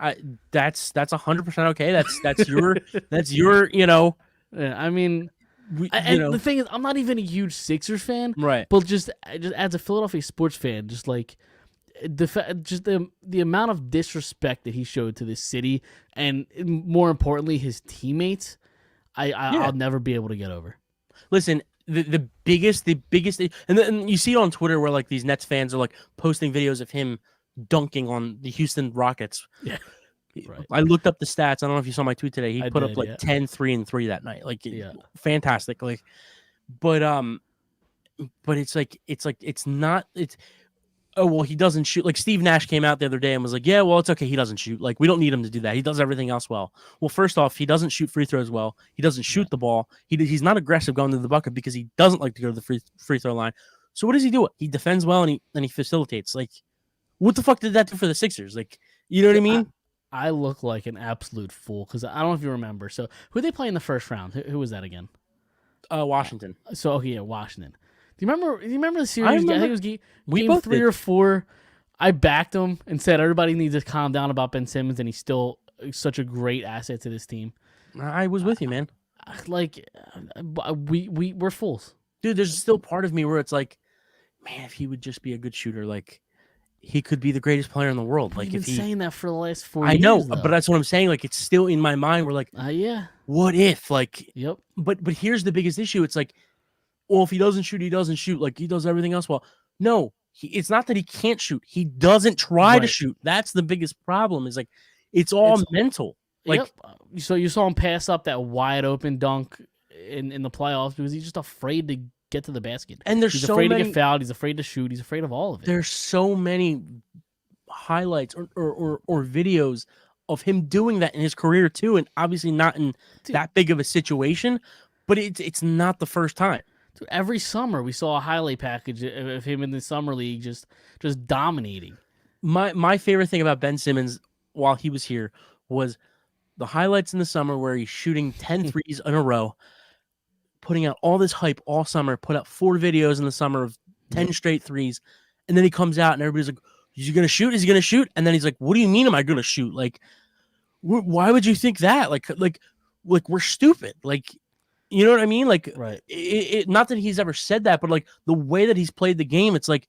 Speaker 3: That's 100% okay. That's your.
Speaker 2: Yeah, I mean, the thing is, I'm not even a huge Sixers fan,
Speaker 3: right?
Speaker 2: But just as a Philadelphia sports fan, just like, just the amount of disrespect that he showed to this city, and more importantly, his teammates, I'll never be able to get over.
Speaker 3: Listen, the biggest, and then you see it on Twitter where like these Nets fans are like posting videos of him dunking on the Houston Rockets.
Speaker 2: Yeah. Right.
Speaker 3: I looked up the stats. I don't know if you saw my tweet today. He
Speaker 2: I
Speaker 3: put
Speaker 2: did,
Speaker 3: up like
Speaker 2: yeah.
Speaker 3: 10, 3, and 3 that night. Like, fantastic. Like, but it's not. Oh, well, he doesn't shoot. Like Steve Nash came out the other day and was like, yeah, well, it's okay. He doesn't shoot. Like, we don't need him to do that. He does everything else well. Well, first off, he doesn't shoot free throws well. He doesn't shoot the ball. He's not aggressive going to the bucket because he doesn't like to go to the free throw line. So what does he do? He defends well and he facilitates. Like, what the fuck did that do for the Sixers? Like, you know what I mean?
Speaker 2: I look like an absolute fool because I don't know if you remember. So who they play in the first round? Who was that again?
Speaker 3: Washington.
Speaker 2: So okay, yeah, Washington. Do you remember the series? I think it was game 3 or 4. I backed him and said everybody needs to calm down about Ben Simmons, and he's still such a great asset to this team.
Speaker 3: I was with you, man.
Speaker 2: Like, we're fools,
Speaker 3: dude. There's still part of me where it's like, man, if he would just be a good shooter, like he could be the greatest player in the world. Like,
Speaker 2: you've been saying that for the last 4 years.
Speaker 3: I know,
Speaker 2: though.
Speaker 3: but that's what I'm saying. Like, it's still in my mind. We're like,
Speaker 2: yeah.
Speaker 3: What if? Like,
Speaker 2: yep.
Speaker 3: But here's the biggest issue. It's like, well, if he doesn't shoot, he doesn't shoot. Like, he does everything else well. No, it's not that he can't shoot. He doesn't try to shoot. That's the biggest problem. Is like, it's mental. Like,
Speaker 2: yep. So you saw him pass up that wide open dunk in the playoffs because he's just afraid to get to the basket.
Speaker 3: And he's
Speaker 2: afraid to get fouled. He's afraid to shoot. He's afraid of all of it.
Speaker 3: There's so many highlights or videos of him doing that in his career too, and obviously not in that big of a situation. But it's not the first time.
Speaker 2: Every summer we saw a highlight package of him in the summer league just dominating.
Speaker 3: My favorite thing about Ben Simmons while he was here was the highlights in the summer where he's shooting 10 threes in a row, putting out all this hype all summer, put out 4 videos in the summer of 10 straight threes, and then he comes out and everybody's like, is he going to shoot? Is he going to shoot? And then he's like, what do you mean am I going to shoot? Like, why would you think that? Like we're stupid. Like, you know what I mean? Like,
Speaker 2: right.
Speaker 3: Not that he's ever said that, but like the way that he's played the game, it's like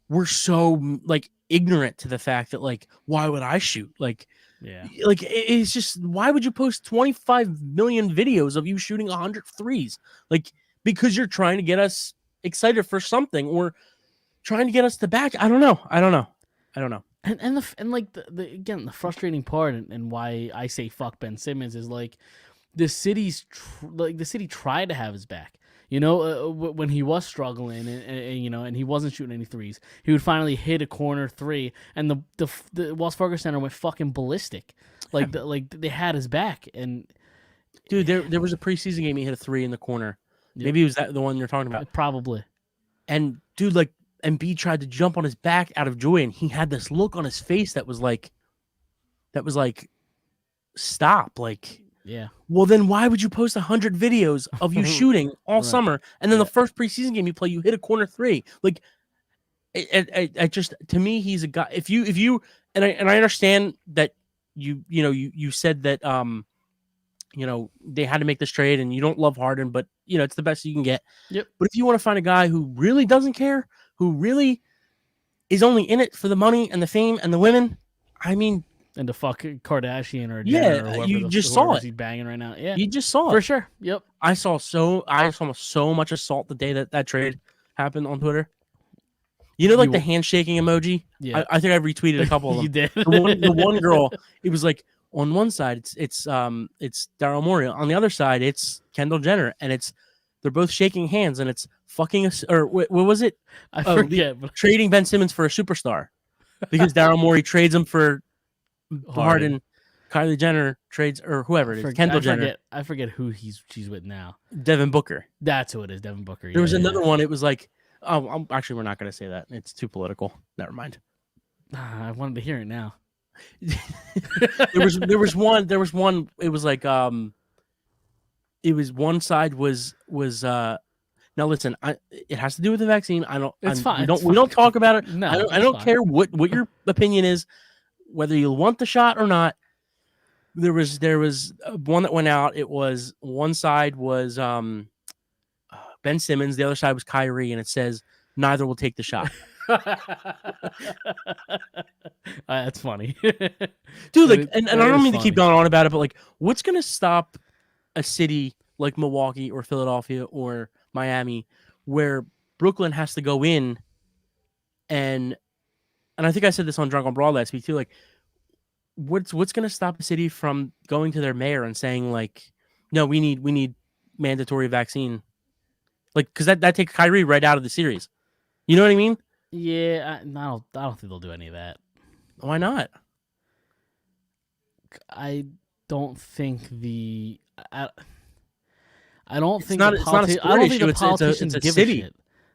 Speaker 3: we're so like ignorant to the fact that like, why would I shoot? Like,
Speaker 2: yeah,
Speaker 3: like it's just, why would you post 25 million videos of you shooting 100 threes? Like, because you're trying to get us excited for something or trying to get us to back. I don't know. And
Speaker 2: the frustrating part and why I say fuck Ben Simmons is like, the city tried to have his back. You know, when he was struggling and he wasn't shooting any threes, he would finally hit a corner 3, and the Wells Fargo Center went fucking ballistic. Like they had his back. And
Speaker 3: dude, there was a preseason game he hit a 3 in the corner. Yep. Maybe it was the one you're talking about.
Speaker 2: Probably.
Speaker 3: And dude, like Embiid tried to jump on his back out of joy, and he had this look on his face that was like, stop, like.
Speaker 2: Yeah.
Speaker 3: Well, then why would you post 100 videos of you shooting all summer, and then the first preseason game you play, you hit a corner 3? Like, I just, to me, he's a guy. If you, and I understand that you said that they had to make this trade, and you don't love Harden, but it's the best you can get.
Speaker 2: Yep.
Speaker 3: But if you want to find a guy who really doesn't care, who really is only in it for the money and the fame and the women, I mean.
Speaker 2: And the fucking Kardashian or Jenner or
Speaker 3: you just saw it.
Speaker 2: He's banging right now. Yeah,
Speaker 3: you just saw it
Speaker 2: for sure. Yep.
Speaker 3: I saw so much assault the day that trade happened on Twitter. The handshaking emoji.
Speaker 2: Yeah,
Speaker 3: I think I retweeted a couple of them.
Speaker 2: You did.
Speaker 3: the one girl. It was like on one side it's Daryl Morey. On the other side it's Kendall Jenner, and they're both shaking hands, and it's fucking or what was it?
Speaker 2: I forget.
Speaker 3: Trading Ben Simmons for a superstar because Daryl Morey trades him for Harden, Kylie Jenner trades, or whoever it is, Kendall Jenner.
Speaker 2: I forget who she's with now.
Speaker 3: Devin Booker.
Speaker 2: That's who it is, Devin Booker.
Speaker 3: There was another one. It was like, actually, we're not going to say that. It's too political. Never mind.
Speaker 2: I wanted to hear it now.
Speaker 3: There was one. It was like it was one side was now listen. It has to do with the vaccine. It's fine. We don't talk about it.
Speaker 2: No,
Speaker 3: I don't care what your opinion is. Whether you want the shot or not, there was one that went out. It was one side was Ben Simmons, the other side was Kyrie, and it says neither will take the shot.
Speaker 2: That's funny.
Speaker 3: Dude, like,
Speaker 2: That
Speaker 3: and I
Speaker 2: that
Speaker 3: don't
Speaker 2: is
Speaker 3: mean to keep
Speaker 2: funny.
Speaker 3: going on about it, but like, what's gonna stop a city like Milwaukee or Philadelphia or Miami, where Brooklyn has to go in and I think I said this on Drunk on Broad last week too. Like, what's gonna stop a city from going to their mayor and saying like, no, we need mandatory vaccine, like, because that takes Kyrie right out of the series. You know what I mean?
Speaker 2: Yeah, I don't think they'll do any of that.
Speaker 3: Why not?
Speaker 2: I don't think I, I don't
Speaker 3: It's
Speaker 2: think
Speaker 3: not
Speaker 2: the
Speaker 3: it's not a
Speaker 2: I
Speaker 3: sport
Speaker 2: don't think
Speaker 3: issue.
Speaker 2: the
Speaker 3: It's
Speaker 2: politicians
Speaker 3: a
Speaker 2: give a
Speaker 3: city.
Speaker 2: shit.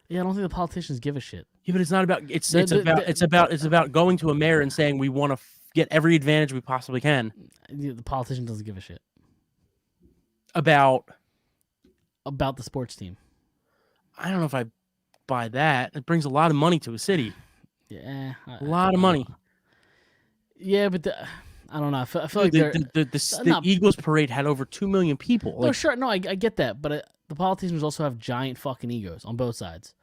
Speaker 2: Yeah, I don't think the politicians give a shit.
Speaker 3: Yeah, but it's not about it's
Speaker 2: The
Speaker 3: about going to a mayor and saying we want to get every advantage we possibly can
Speaker 2: the politician doesn't give a shit
Speaker 3: about.
Speaker 2: about the sports team.
Speaker 3: I don't know if I buy that. It brings a lot of money to a city.
Speaker 2: Yeah,
Speaker 3: A lot of money.
Speaker 2: Yeah, but I don't know. I feel like they're
Speaker 3: The
Speaker 2: not.
Speaker 3: Eagles parade had over 2 million people.
Speaker 2: No,
Speaker 3: Like,
Speaker 2: sure, no, I get that, but the politicians also have giant fucking egos on both sides.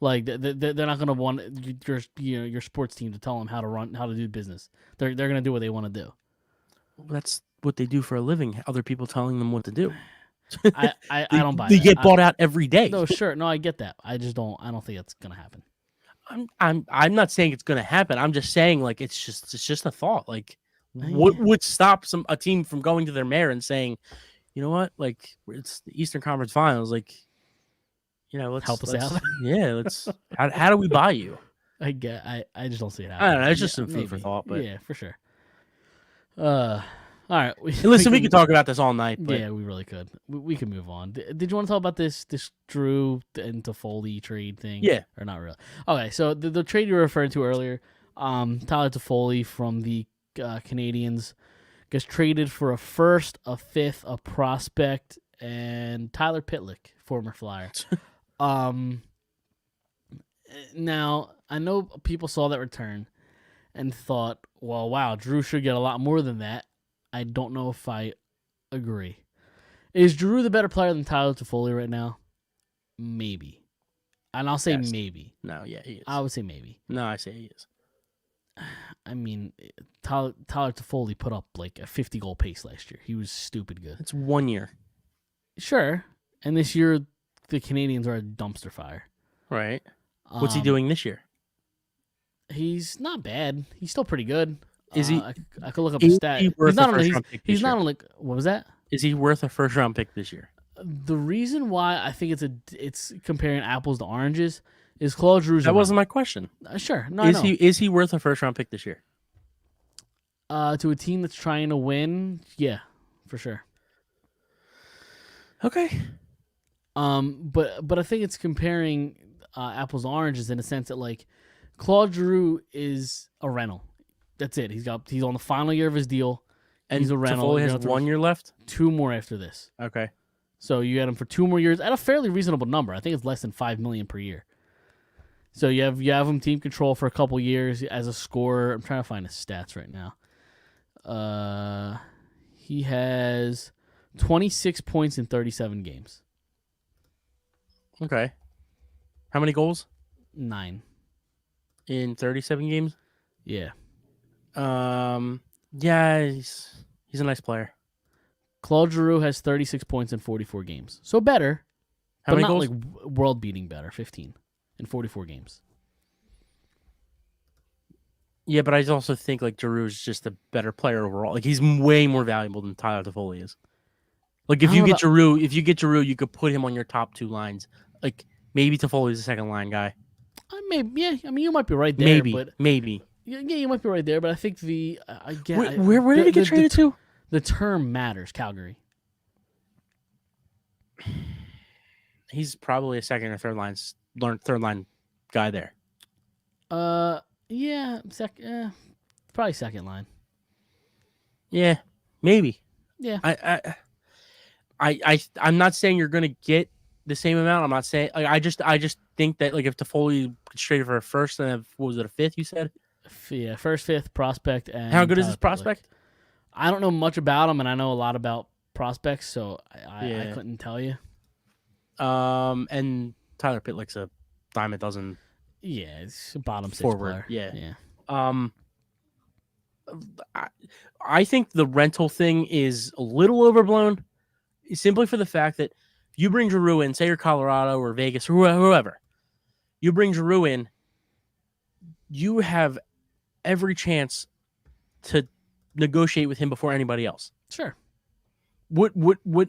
Speaker 2: Like they're not gonna want your sports team to tell them how to do business. They're gonna do what they want to do.
Speaker 3: that's what they do for a living. Other people telling them what to do.
Speaker 2: I don't buy
Speaker 3: They
Speaker 2: that.
Speaker 3: get bought out every day.
Speaker 2: No, sure, no, I get that. I just don't. I don't think that's gonna happen.
Speaker 3: I'm not saying it's going to happen. I'm just saying like it's just a thought. Like, what
Speaker 2: Yeah.
Speaker 3: would stop a team from going to their mayor and saying, you know what, like it's the Eastern Conference Finals, like, you know, let's
Speaker 2: Help us
Speaker 3: let's-
Speaker 2: out.
Speaker 3: Yeah, let's. How do we buy you?
Speaker 2: I just don't see it
Speaker 3: I
Speaker 2: happening.
Speaker 3: don't know. It's just
Speaker 2: Yeah,
Speaker 3: some food for
Speaker 2: maybe.
Speaker 3: thought. But
Speaker 2: Yeah, for sure. All right.
Speaker 3: listen, we could talk about this all night. But
Speaker 2: Yeah, we really could. We could move on. Did you want to talk about this Drew and Toffoli trade thing?
Speaker 3: Yeah.
Speaker 2: Or not really? Okay, so the trade you were referring to earlier, Tyler Toffoli from the Canadians gets traded for a first, a fifth, a prospect, and Tyler Pitlick, former Flyer. Now, I know people saw that return and thought, well, wow, Drew should get a lot more than that. I don't know if I agree. Is Drew the better player than Tyler Toffoli right now? Maybe. And I'll say
Speaker 3: Yes.
Speaker 2: maybe.
Speaker 3: no, yeah, he is.
Speaker 2: I would say maybe.
Speaker 3: No, I say he is.
Speaker 2: I mean, Tyler Toffoli put up like a 50-goal pace last year. He was stupid good.
Speaker 3: It's 1 year,
Speaker 2: Sure. And this year, the Canadians are a dumpster fire.
Speaker 3: right? What's he
Speaker 2: Um,
Speaker 3: doing this year?
Speaker 2: He's not bad. He's still pretty good.
Speaker 3: Is he-
Speaker 2: I could look up
Speaker 3: is
Speaker 2: his stat.
Speaker 3: he worth
Speaker 2: He's not
Speaker 3: a
Speaker 2: on.
Speaker 3: first-round pick
Speaker 2: He's
Speaker 3: this
Speaker 2: not
Speaker 3: year?
Speaker 2: on like. What was that?
Speaker 3: Is he worth a first round pick this year?
Speaker 2: The reason why I think it's comparing apples to oranges is Claude Drew's.
Speaker 3: That wasn't my question.
Speaker 2: Sure. No, I know.
Speaker 3: Is he worth a first round pick this year?
Speaker 2: To a team that's trying to win, yeah, for sure.
Speaker 3: Okay.
Speaker 2: But I think it's comparing apples to oranges in a sense that like Claude Drew is a rental. That's it. He's on the final year of his deal.
Speaker 3: And
Speaker 2: He's a rental.
Speaker 3: Toffoli
Speaker 2: You're
Speaker 3: has
Speaker 2: gonna
Speaker 3: 1 year left.
Speaker 2: 2 more after this.
Speaker 3: Okay.
Speaker 2: So you get him for 2 more years at a fairly reasonable number. I think it's less than $5 million per year. So you have him team control for a couple years as a scorer. I'm trying to find his stats right now. He has 26 points in 37 games.
Speaker 3: Okay. How many goals
Speaker 2: 9.
Speaker 3: in 37 games?
Speaker 2: Yeah.
Speaker 3: Yeah, he's a nice player.
Speaker 2: Claude Giroux has 36 points in 44 games. So better,
Speaker 3: How
Speaker 2: but
Speaker 3: many
Speaker 2: not
Speaker 3: goals?
Speaker 2: like world-beating better. 15 in 44 games.
Speaker 3: Yeah, but I also think like Giroux is just a better player overall. Like he's way more valuable than Tyler Toffoli is. Like if
Speaker 2: I
Speaker 3: you
Speaker 2: don't
Speaker 3: get Giroux, you could put him on your top 2 lines. Like maybe Toffoli's a second line guy.
Speaker 2: Maybe, yeah. I mean, you might be right there.
Speaker 3: Maybe,
Speaker 2: But
Speaker 3: maybe.
Speaker 2: yeah, you might be right there. But I think
Speaker 3: Where did he get traded to?
Speaker 2: The term matters. Calgary.
Speaker 3: He's probably a second or third line guy there.
Speaker 2: Yeah, probably second line.
Speaker 3: Yeah, maybe.
Speaker 2: Yeah.
Speaker 3: I'm not saying you're gonna get the same amount. I'm not saying like, I just think that like if Toffoli gets traded for a first and what was it, a fifth? You said
Speaker 2: Yeah, first, fifth, prospect, and
Speaker 3: how good is
Speaker 2: Tyler
Speaker 3: this
Speaker 2: Pitlick.
Speaker 3: prospect?
Speaker 2: I don't know much about him, and I know a lot about prospects, so I
Speaker 3: Yeah.
Speaker 2: couldn't tell you.
Speaker 3: And Tyler Pitlick's a dime a dozen
Speaker 2: Yeah, it's a bottom six
Speaker 3: forward.
Speaker 2: player.
Speaker 3: Yeah.
Speaker 2: Yeah.
Speaker 3: I think the rental thing is a little overblown, simply for the fact that you bring Giroux in, say you're Colorado or Vegas or whoever, you bring Giroux in, you have every chance to negotiate with him before anybody else.
Speaker 2: Sure.
Speaker 3: What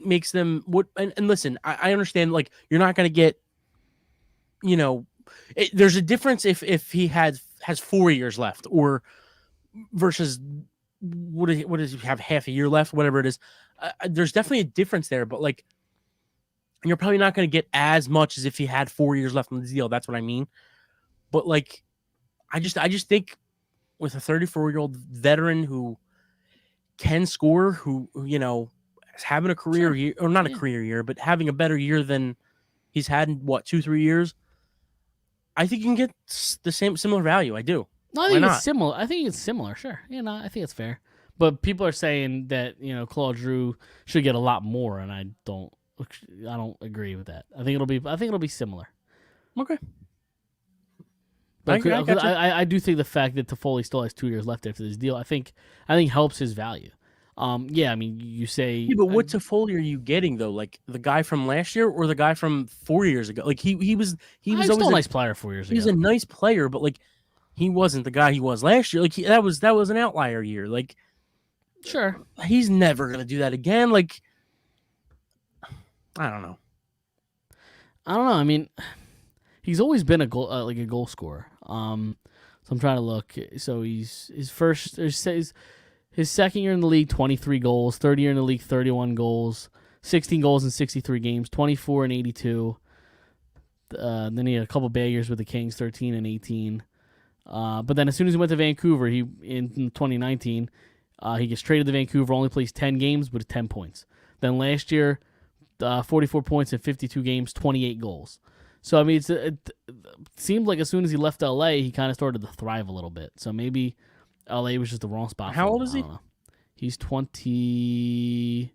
Speaker 3: makes them and listen, I understand, like, you're not going to get, there's a difference if he has 4 years left or versus what does he have, half a year left, whatever it is. There's definitely a difference there, but like, you're probably not going to get as much as if he had 4 years left on the deal. That's what I mean. But like, I just think with a 34-year-old veteran who can score, who is having a career year, or not a career year, but having a better year than he's had in 2-3 years, I think you can get the similar value. I do.
Speaker 2: No, I think it's similar. I think it's similar. Sure. I think it's fair. But people are saying that Claude Giroux should get a lot more, and I don't agree with that. I think it'll be similar.
Speaker 3: Okay.
Speaker 2: But I do think the fact that Toffoli still has 2 years left after this deal, I think helps his value. Yeah, I mean, you say.
Speaker 3: Yeah, but what Toffoli are you getting though? Like the guy from last year or the guy from 4 years ago? Like he was always
Speaker 2: still a nice player 4 years ago.
Speaker 3: He was a nice player, but like he wasn't the guy he was last year. Like that was an outlier year. Like,
Speaker 2: sure,
Speaker 3: he's never gonna do that again. Like, I don't know.
Speaker 2: I mean, he's always been a goal scorer. So I'm trying to look. So he's his second year in the league, 23 goals. Third year in the league, 31 goals. 16 goals in 63 games. 24 and 82. Then he had a couple bad years with the Kings, 13 and 18. But then as soon as he went to Vancouver, in 2019, he gets traded to Vancouver. Only plays 10 games with 10 points. Then last year, 44 points in 52 games, 28 goals. So, I mean, it seemed like as soon as he left LA, he kind of started to thrive a little bit. So maybe LA was just the wrong spot.
Speaker 3: How old is he?
Speaker 2: He's 20.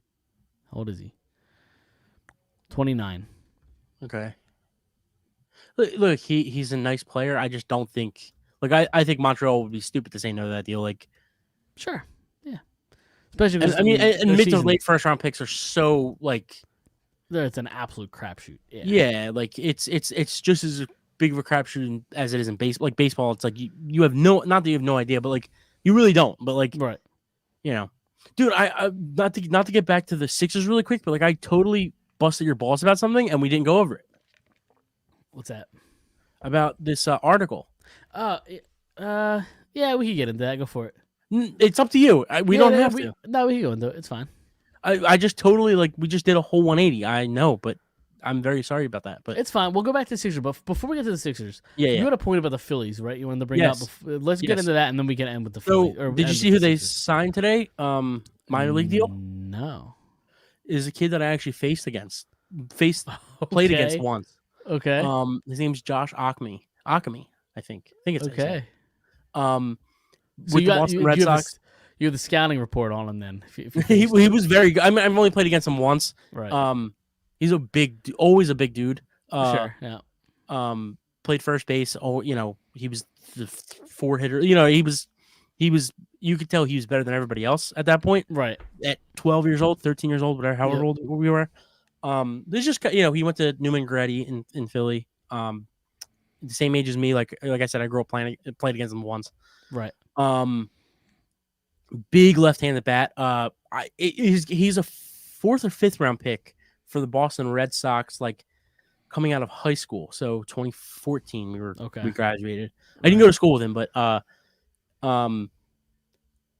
Speaker 2: How old is he? 29.
Speaker 3: Okay. Look, he's a nice player. I just don't think. Like, I think Montreal would be stupid to say no to that deal. Like,
Speaker 2: sure, yeah. Especially,
Speaker 3: and mid to late first round picks are so like.
Speaker 2: It's an absolute crapshoot.
Speaker 3: Yeah, like it's just as big of a crapshoot as it is in baseball. Like baseball, it's like you have not that you have no idea, but like you really don't. But like,
Speaker 2: right,
Speaker 3: dude, I not to get back to the Sixers really quick, but like I totally busted your balls about something and we didn't go over it.
Speaker 2: What's that?
Speaker 3: About this article.
Speaker 2: Yeah, we can get into that. Go for it.
Speaker 3: It's up to you. We don't have to.
Speaker 2: No, we can go into it. It's fine.
Speaker 3: I just totally we just did a whole 180. I know, but I'm very sorry about that. But
Speaker 2: it's fine. We'll go back to the Sixers. But before we get to the Sixers, you had a point about the Phillies, right? You wanted to bring up. Let's get into that, and then we can end with the Phillies.
Speaker 3: So, did you see who they signed today? Minor league deal?
Speaker 2: No.
Speaker 3: Is a kid that I actually played against once.
Speaker 2: Okay.
Speaker 3: His name's Josh Ockamy, I think it's
Speaker 2: okay.
Speaker 3: With the Boston Red Sox.
Speaker 2: You have the scouting report on him then.
Speaker 3: He was very good. I mean, I've only played against him once.
Speaker 2: Right.
Speaker 3: He's always a big dude.
Speaker 2: Sure. Yeah.
Speaker 3: Played first base. Oh, he was the 4-hitter. He was. You could tell he was better than everybody else at that point.
Speaker 2: Right.
Speaker 3: At 12 years old, 13 years old, whatever, however old we were. This just he went to Newman Goretti in Philly. The same age as me. Like I said, I grew up played against him once.
Speaker 2: Right.
Speaker 3: Big left-handed bat. He's a 4th or 5th round pick for the Boston Red Sox, like coming out of high school. So 2014, we graduated. Right. I didn't go to school with him, but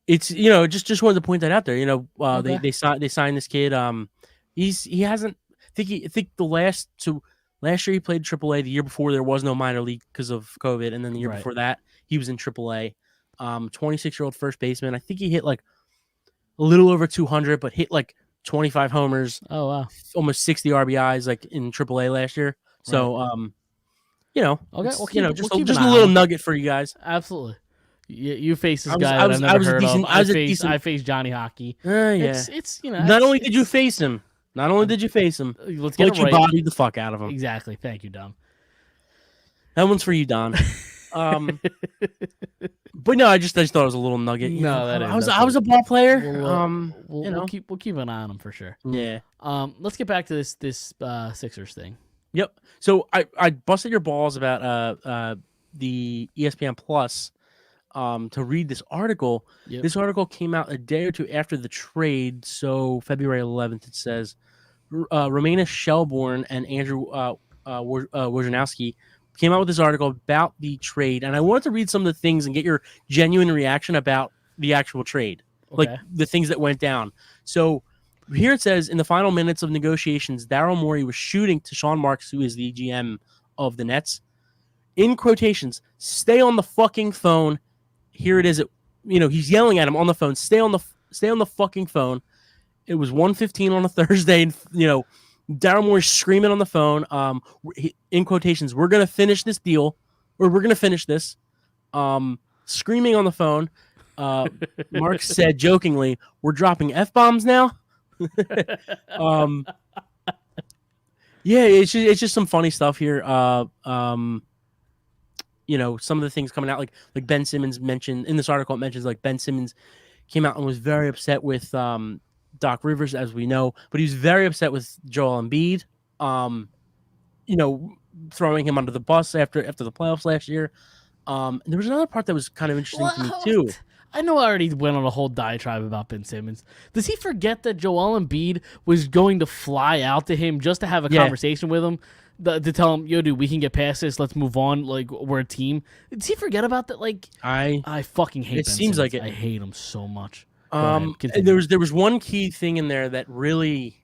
Speaker 3: it's just wanted to point that out there. They signed this kid. He hasn't. I think last year he played AAA. The year before there was no minor league because of COVID, and then the year before that he was in AAA. 26-year-old first baseman. I think he hit like a little over 200, but hit like 25 homers.
Speaker 2: Oh wow!
Speaker 3: Almost 60 RBIs like in AAA last year. So
Speaker 2: okay,
Speaker 3: just a little nugget for you guys.
Speaker 2: Absolutely. You face this guy I've never heard of. I faced Johnny Hockey.
Speaker 3: Yeah.
Speaker 2: It's
Speaker 3: Not only did you face him,
Speaker 2: let's get
Speaker 3: but you bodied the fuck out of him.
Speaker 2: Exactly. Thank you, Dom.
Speaker 3: That one's for you, Don. But no, I just thought it was a little nugget. You know?
Speaker 2: that is.
Speaker 3: I was a ball player.
Speaker 2: We'll keep an eye on him for sure.
Speaker 3: Yeah.
Speaker 2: Let's get back to this Sixers thing.
Speaker 3: Yep. So I busted your balls about the ESPN Plus to read this article.
Speaker 2: Yep.
Speaker 3: This article came out a day or two after the trade. So February 11th, it says Romana Shelbourne and Andrew Wojnarowski came out with this article about the trade, and I wanted to read some of the things and get your genuine reaction about the actual trade, like the things that went down. So here it says, in the final minutes of negotiations, Daryl Morey was shooting to Sean Marks, who is the GM of the Nets, in quotations, "Stay on the fucking phone." Here it is. He's yelling at him on the phone. Stay on the fucking phone. It was 1:15 on a Thursday, and Daryl Morey screaming on the phone, in quotations, "We're going to finish this deal," or "We're going to finish this," screaming on the phone. Mark said jokingly, "We're dropping F-bombs now?" Yeah, it's just some funny stuff here. Some of the things coming out, like Ben Simmons mentioned in this article, it mentions like Ben Simmons came out and was very upset with Doc Rivers, as we know, but he was very upset with Joel Embiid, throwing him under the bus after the playoffs last year. And there was another part that was kind of interesting to me too.
Speaker 2: I know I already went on a whole diatribe about Ben Simmons. Does he forget that Joel Embiid was going to fly out to him just to have a conversation with him, to tell him, "Yo, dude, we can get past this. Let's move on. Like, we're a team." Does he forget about that? Like, I fucking hate. Ben
Speaker 3: Seems
Speaker 2: Simmons.
Speaker 3: like it.
Speaker 2: I hate him so much.
Speaker 3: There was one key thing in there that really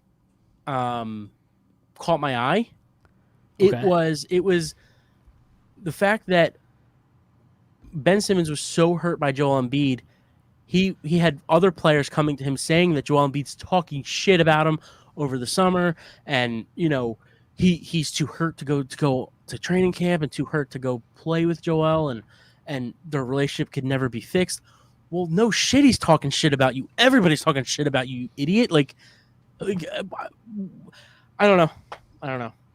Speaker 3: caught my eye. It was the fact that Ben Simmons was so hurt by Joel Embiid. He had other players coming to him saying that Joel Embiid's talking shit about him over the summer, and he's too hurt to go to training camp and too hurt to go play with Joel, and their relationship could never be fixed. Well, no shit, he's talking shit about you. Everybody's talking shit about you, idiot. Like I don't know.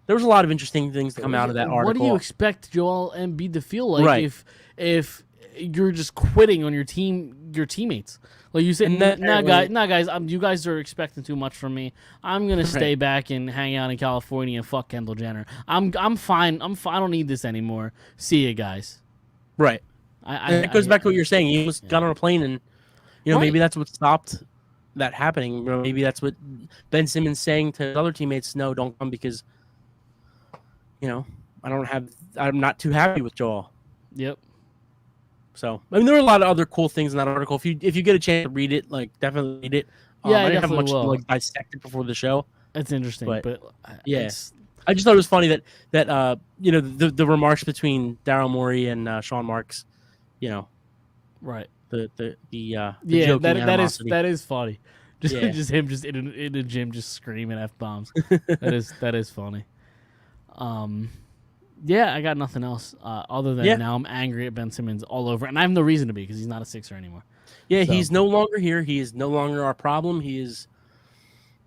Speaker 3: There was a lot of interesting things to come out of that article.
Speaker 2: What do you expect Joel Embiid to feel like if you're just quitting on your teammates? Like you said, guys, you guys are expecting too much from me. I'm gonna stay back and hang out in California and fuck Kendall Jenner. I'm fine. I don't need this anymore. See you guys.
Speaker 3: Right. And it goes back to what you're saying. You almost got on a plane, and maybe that's what stopped that happening. Maybe that's what Ben Simmons saying to his other teammates: "No, don't come because I'm not too happy with Joel."
Speaker 2: Yep.
Speaker 3: So there were a lot of other cool things in that article. If you get a chance to read it, definitely read it.
Speaker 2: Yeah,
Speaker 3: I didn't have much to dissect it before the show.
Speaker 2: It's interesting, but
Speaker 3: yeah. I just thought it was funny that the remarks between Daryl Morey and Sean Marks,
Speaker 2: right.
Speaker 3: The
Speaker 2: that is funny. Just him just in a gym just screaming F-bombs. that is funny. Yeah, I got nothing else other than now I'm angry at Ben Simmons all over, and I have no reason to be because he's not a Sixer anymore. Yeah, so.
Speaker 3: He's no longer here. He is no longer our problem. He is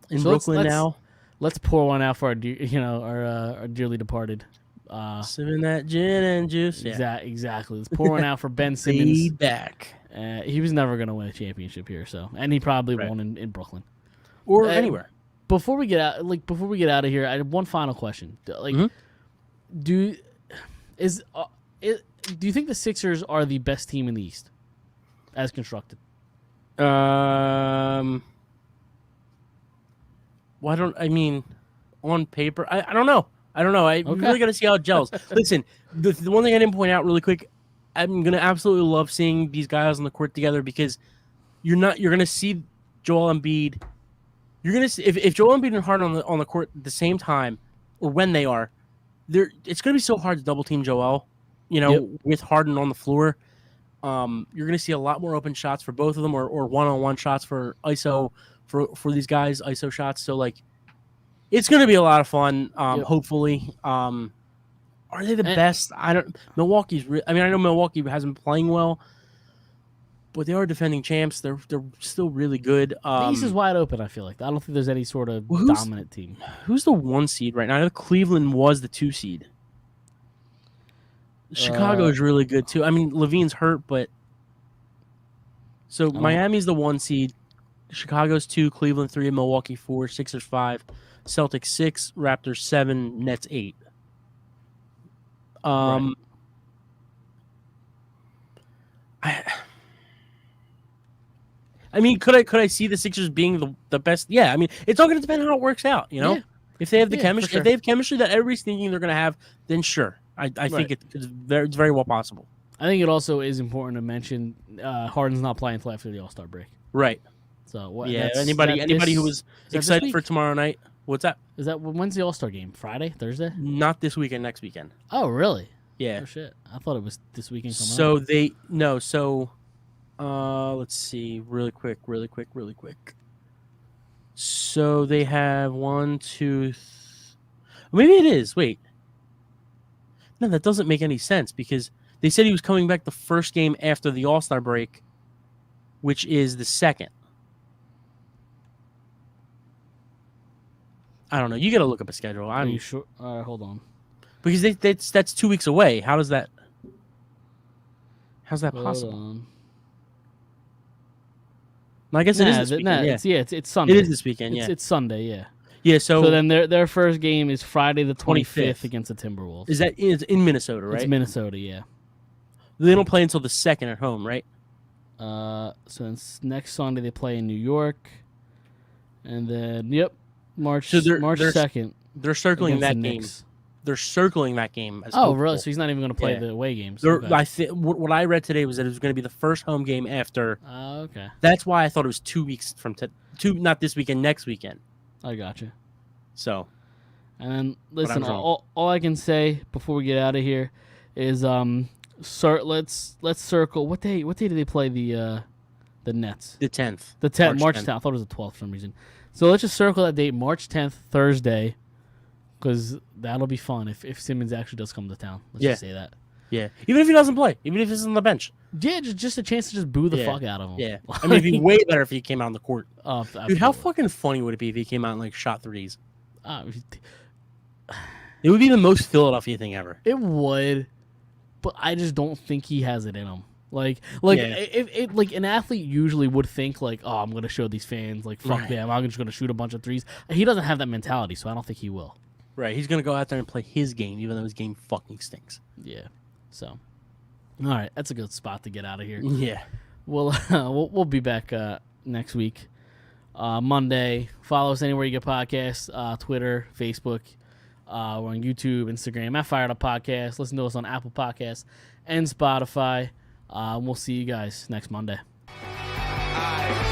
Speaker 3: in Brooklyn now.
Speaker 2: Let's pour one out for our dearly departed.
Speaker 3: Sipping that gin and juice.
Speaker 2: Yeah. Exactly. Let's pour one out for Ben Simmons.
Speaker 3: Back.
Speaker 2: He was never going to win a championship here, and he probably won't in Brooklyn
Speaker 3: or anywhere.
Speaker 2: Before we get out of here, I have one final question. Do you think the Sixers are the best team in the East as constructed?
Speaker 3: On paper, I don't know. I really got to see how it gels. Listen, the one thing I didn't point out really quick, I'm gonna absolutely love seeing these guys on the court together because you're gonna see Joel Embiid. You're gonna see if Joel Embiid and Harden on the court at the same time, or when they are. It's going to be so hard to double team Joel, with Harden on the floor. You're going to see a lot more open shots for both of them, or one-on-one shots for ISO for these guys, ISO shots. So it's going to be a lot of fun. Hopefully, are they the best? Milwaukee's. I know Milwaukee hasn't been playing well, but they are defending champs. They're still really good.
Speaker 2: The East is wide open. I feel like I don't think there's any sort of dominant team.
Speaker 3: Who's the 1 seed right now? I know Cleveland was the 2 seed. Chicago is really good too. I mean, Levine's hurt, but so Miami's the 1 seed, Chicago's 2, Cleveland 3, Milwaukee 4, Sixers 5, Celtics 6, Raptors 7, Nets 8.
Speaker 2: Right.
Speaker 3: I mean, could I see the Sixers being the best? Yeah, I mean, it's all going to depend on how it works out. You know,
Speaker 2: Yeah.
Speaker 3: if they have the
Speaker 2: Yeah, for
Speaker 3: chemistry,
Speaker 2: sure.
Speaker 3: if they have chemistry that everybody's thinking they're going to have, then sure, I think
Speaker 2: Right.
Speaker 3: it's very well possible.
Speaker 2: I think it also is important to mention Harden's not playing until after the All-Star break.
Speaker 3: Right.
Speaker 2: So what?
Speaker 3: Yeah.
Speaker 2: that's-
Speaker 3: Anybody
Speaker 2: this-
Speaker 3: who was
Speaker 2: is that this
Speaker 3: excited for
Speaker 2: week?
Speaker 3: tomorrow night? What's that?
Speaker 2: Is that when's the All-Star game? Friday, Thursday?
Speaker 3: Not this weekend. Next weekend.
Speaker 2: Oh, really?
Speaker 3: Yeah.
Speaker 2: Oh shit! I thought it was this weekend coming
Speaker 3: So
Speaker 2: up.
Speaker 3: let's see, really quick. So they have 1, 2. Maybe it is. Wait, no, that doesn't make any sense because they said he was coming back the first game after the All-Star break, which is the 2nd. I don't know. You got to look up a schedule.
Speaker 2: Are you sure? All right, hold on.
Speaker 3: Because that's 2 weeks away. How's that possible?
Speaker 2: Hold on.
Speaker 3: I guess it is this weekend.
Speaker 2: It's Sunday.
Speaker 3: It is this weekend. Yeah.
Speaker 2: It's Sunday. Yeah.
Speaker 3: Yeah.
Speaker 2: So then their first game is Friday the 25th
Speaker 3: 25th.
Speaker 2: against the Timberwolves.
Speaker 3: Is that is in Minnesota, right?
Speaker 2: It's Minnesota. Yeah.
Speaker 3: They don't play until the 2nd at home, right?
Speaker 2: So then next Sunday they play in New York, and then March
Speaker 3: So they're-
Speaker 2: 2nd.
Speaker 3: They're circling
Speaker 2: against
Speaker 3: that
Speaker 2: the
Speaker 3: game.
Speaker 2: Knicks.
Speaker 3: They're circling that game. As
Speaker 2: Oh,
Speaker 3: hopeful.
Speaker 2: really? So he's not even going to play
Speaker 3: Yeah.
Speaker 2: the away games.
Speaker 3: They're-
Speaker 2: Okay.
Speaker 3: what I read today was that it was going to be the first home game after.
Speaker 2: Okay.
Speaker 3: That's why I thought it was 2 weeks from not this weekend, next weekend.
Speaker 2: I got you.
Speaker 3: So
Speaker 2: And then listen,
Speaker 3: was wrong.
Speaker 2: all I can say before we get out of here is let's circle what day did they play the Nets?
Speaker 3: the 10th,
Speaker 2: The 10th, March
Speaker 3: 10th.
Speaker 2: 10th. I thought it was the 12th for some reason. So let's just circle that date, March 10th, Thursday, because that'll be fun if Simmons actually does come to town. Let's
Speaker 3: Yeah.
Speaker 2: just say that.
Speaker 3: Yeah, even if he doesn't play, even if he's on the bench.
Speaker 2: Yeah, just a chance to just boo the
Speaker 3: Yeah.
Speaker 2: fuck out of him.
Speaker 3: Yeah, I mean, it'd be way better if he came out on the court. Dude, how
Speaker 2: absolutely.
Speaker 3: fucking funny would it be if he came out and like shot threes?
Speaker 2: Uh,
Speaker 3: It would be the most Philadelphia thing ever.
Speaker 2: It would, but I just don't think he has it in him. Like if like an athlete usually would think like, oh, I'm gonna show these fans like fuck
Speaker 3: Right.
Speaker 2: them, I'm just gonna shoot a bunch of threes. He doesn't have that mentality, so I don't think he will.
Speaker 3: Right, he's gonna go out there and play his game, even though his game fucking stinks.
Speaker 2: Yeah. So, all right, that's a good spot to get out of here.
Speaker 3: Yeah,
Speaker 2: We'll be back next week, Monday. Follow us anywhere you get podcasts, Twitter, Facebook. We're on YouTube, Instagram at Phired Up Podcast. Listen to us on Apple Podcasts and Spotify. We'll see you guys next Monday.
Speaker 1: I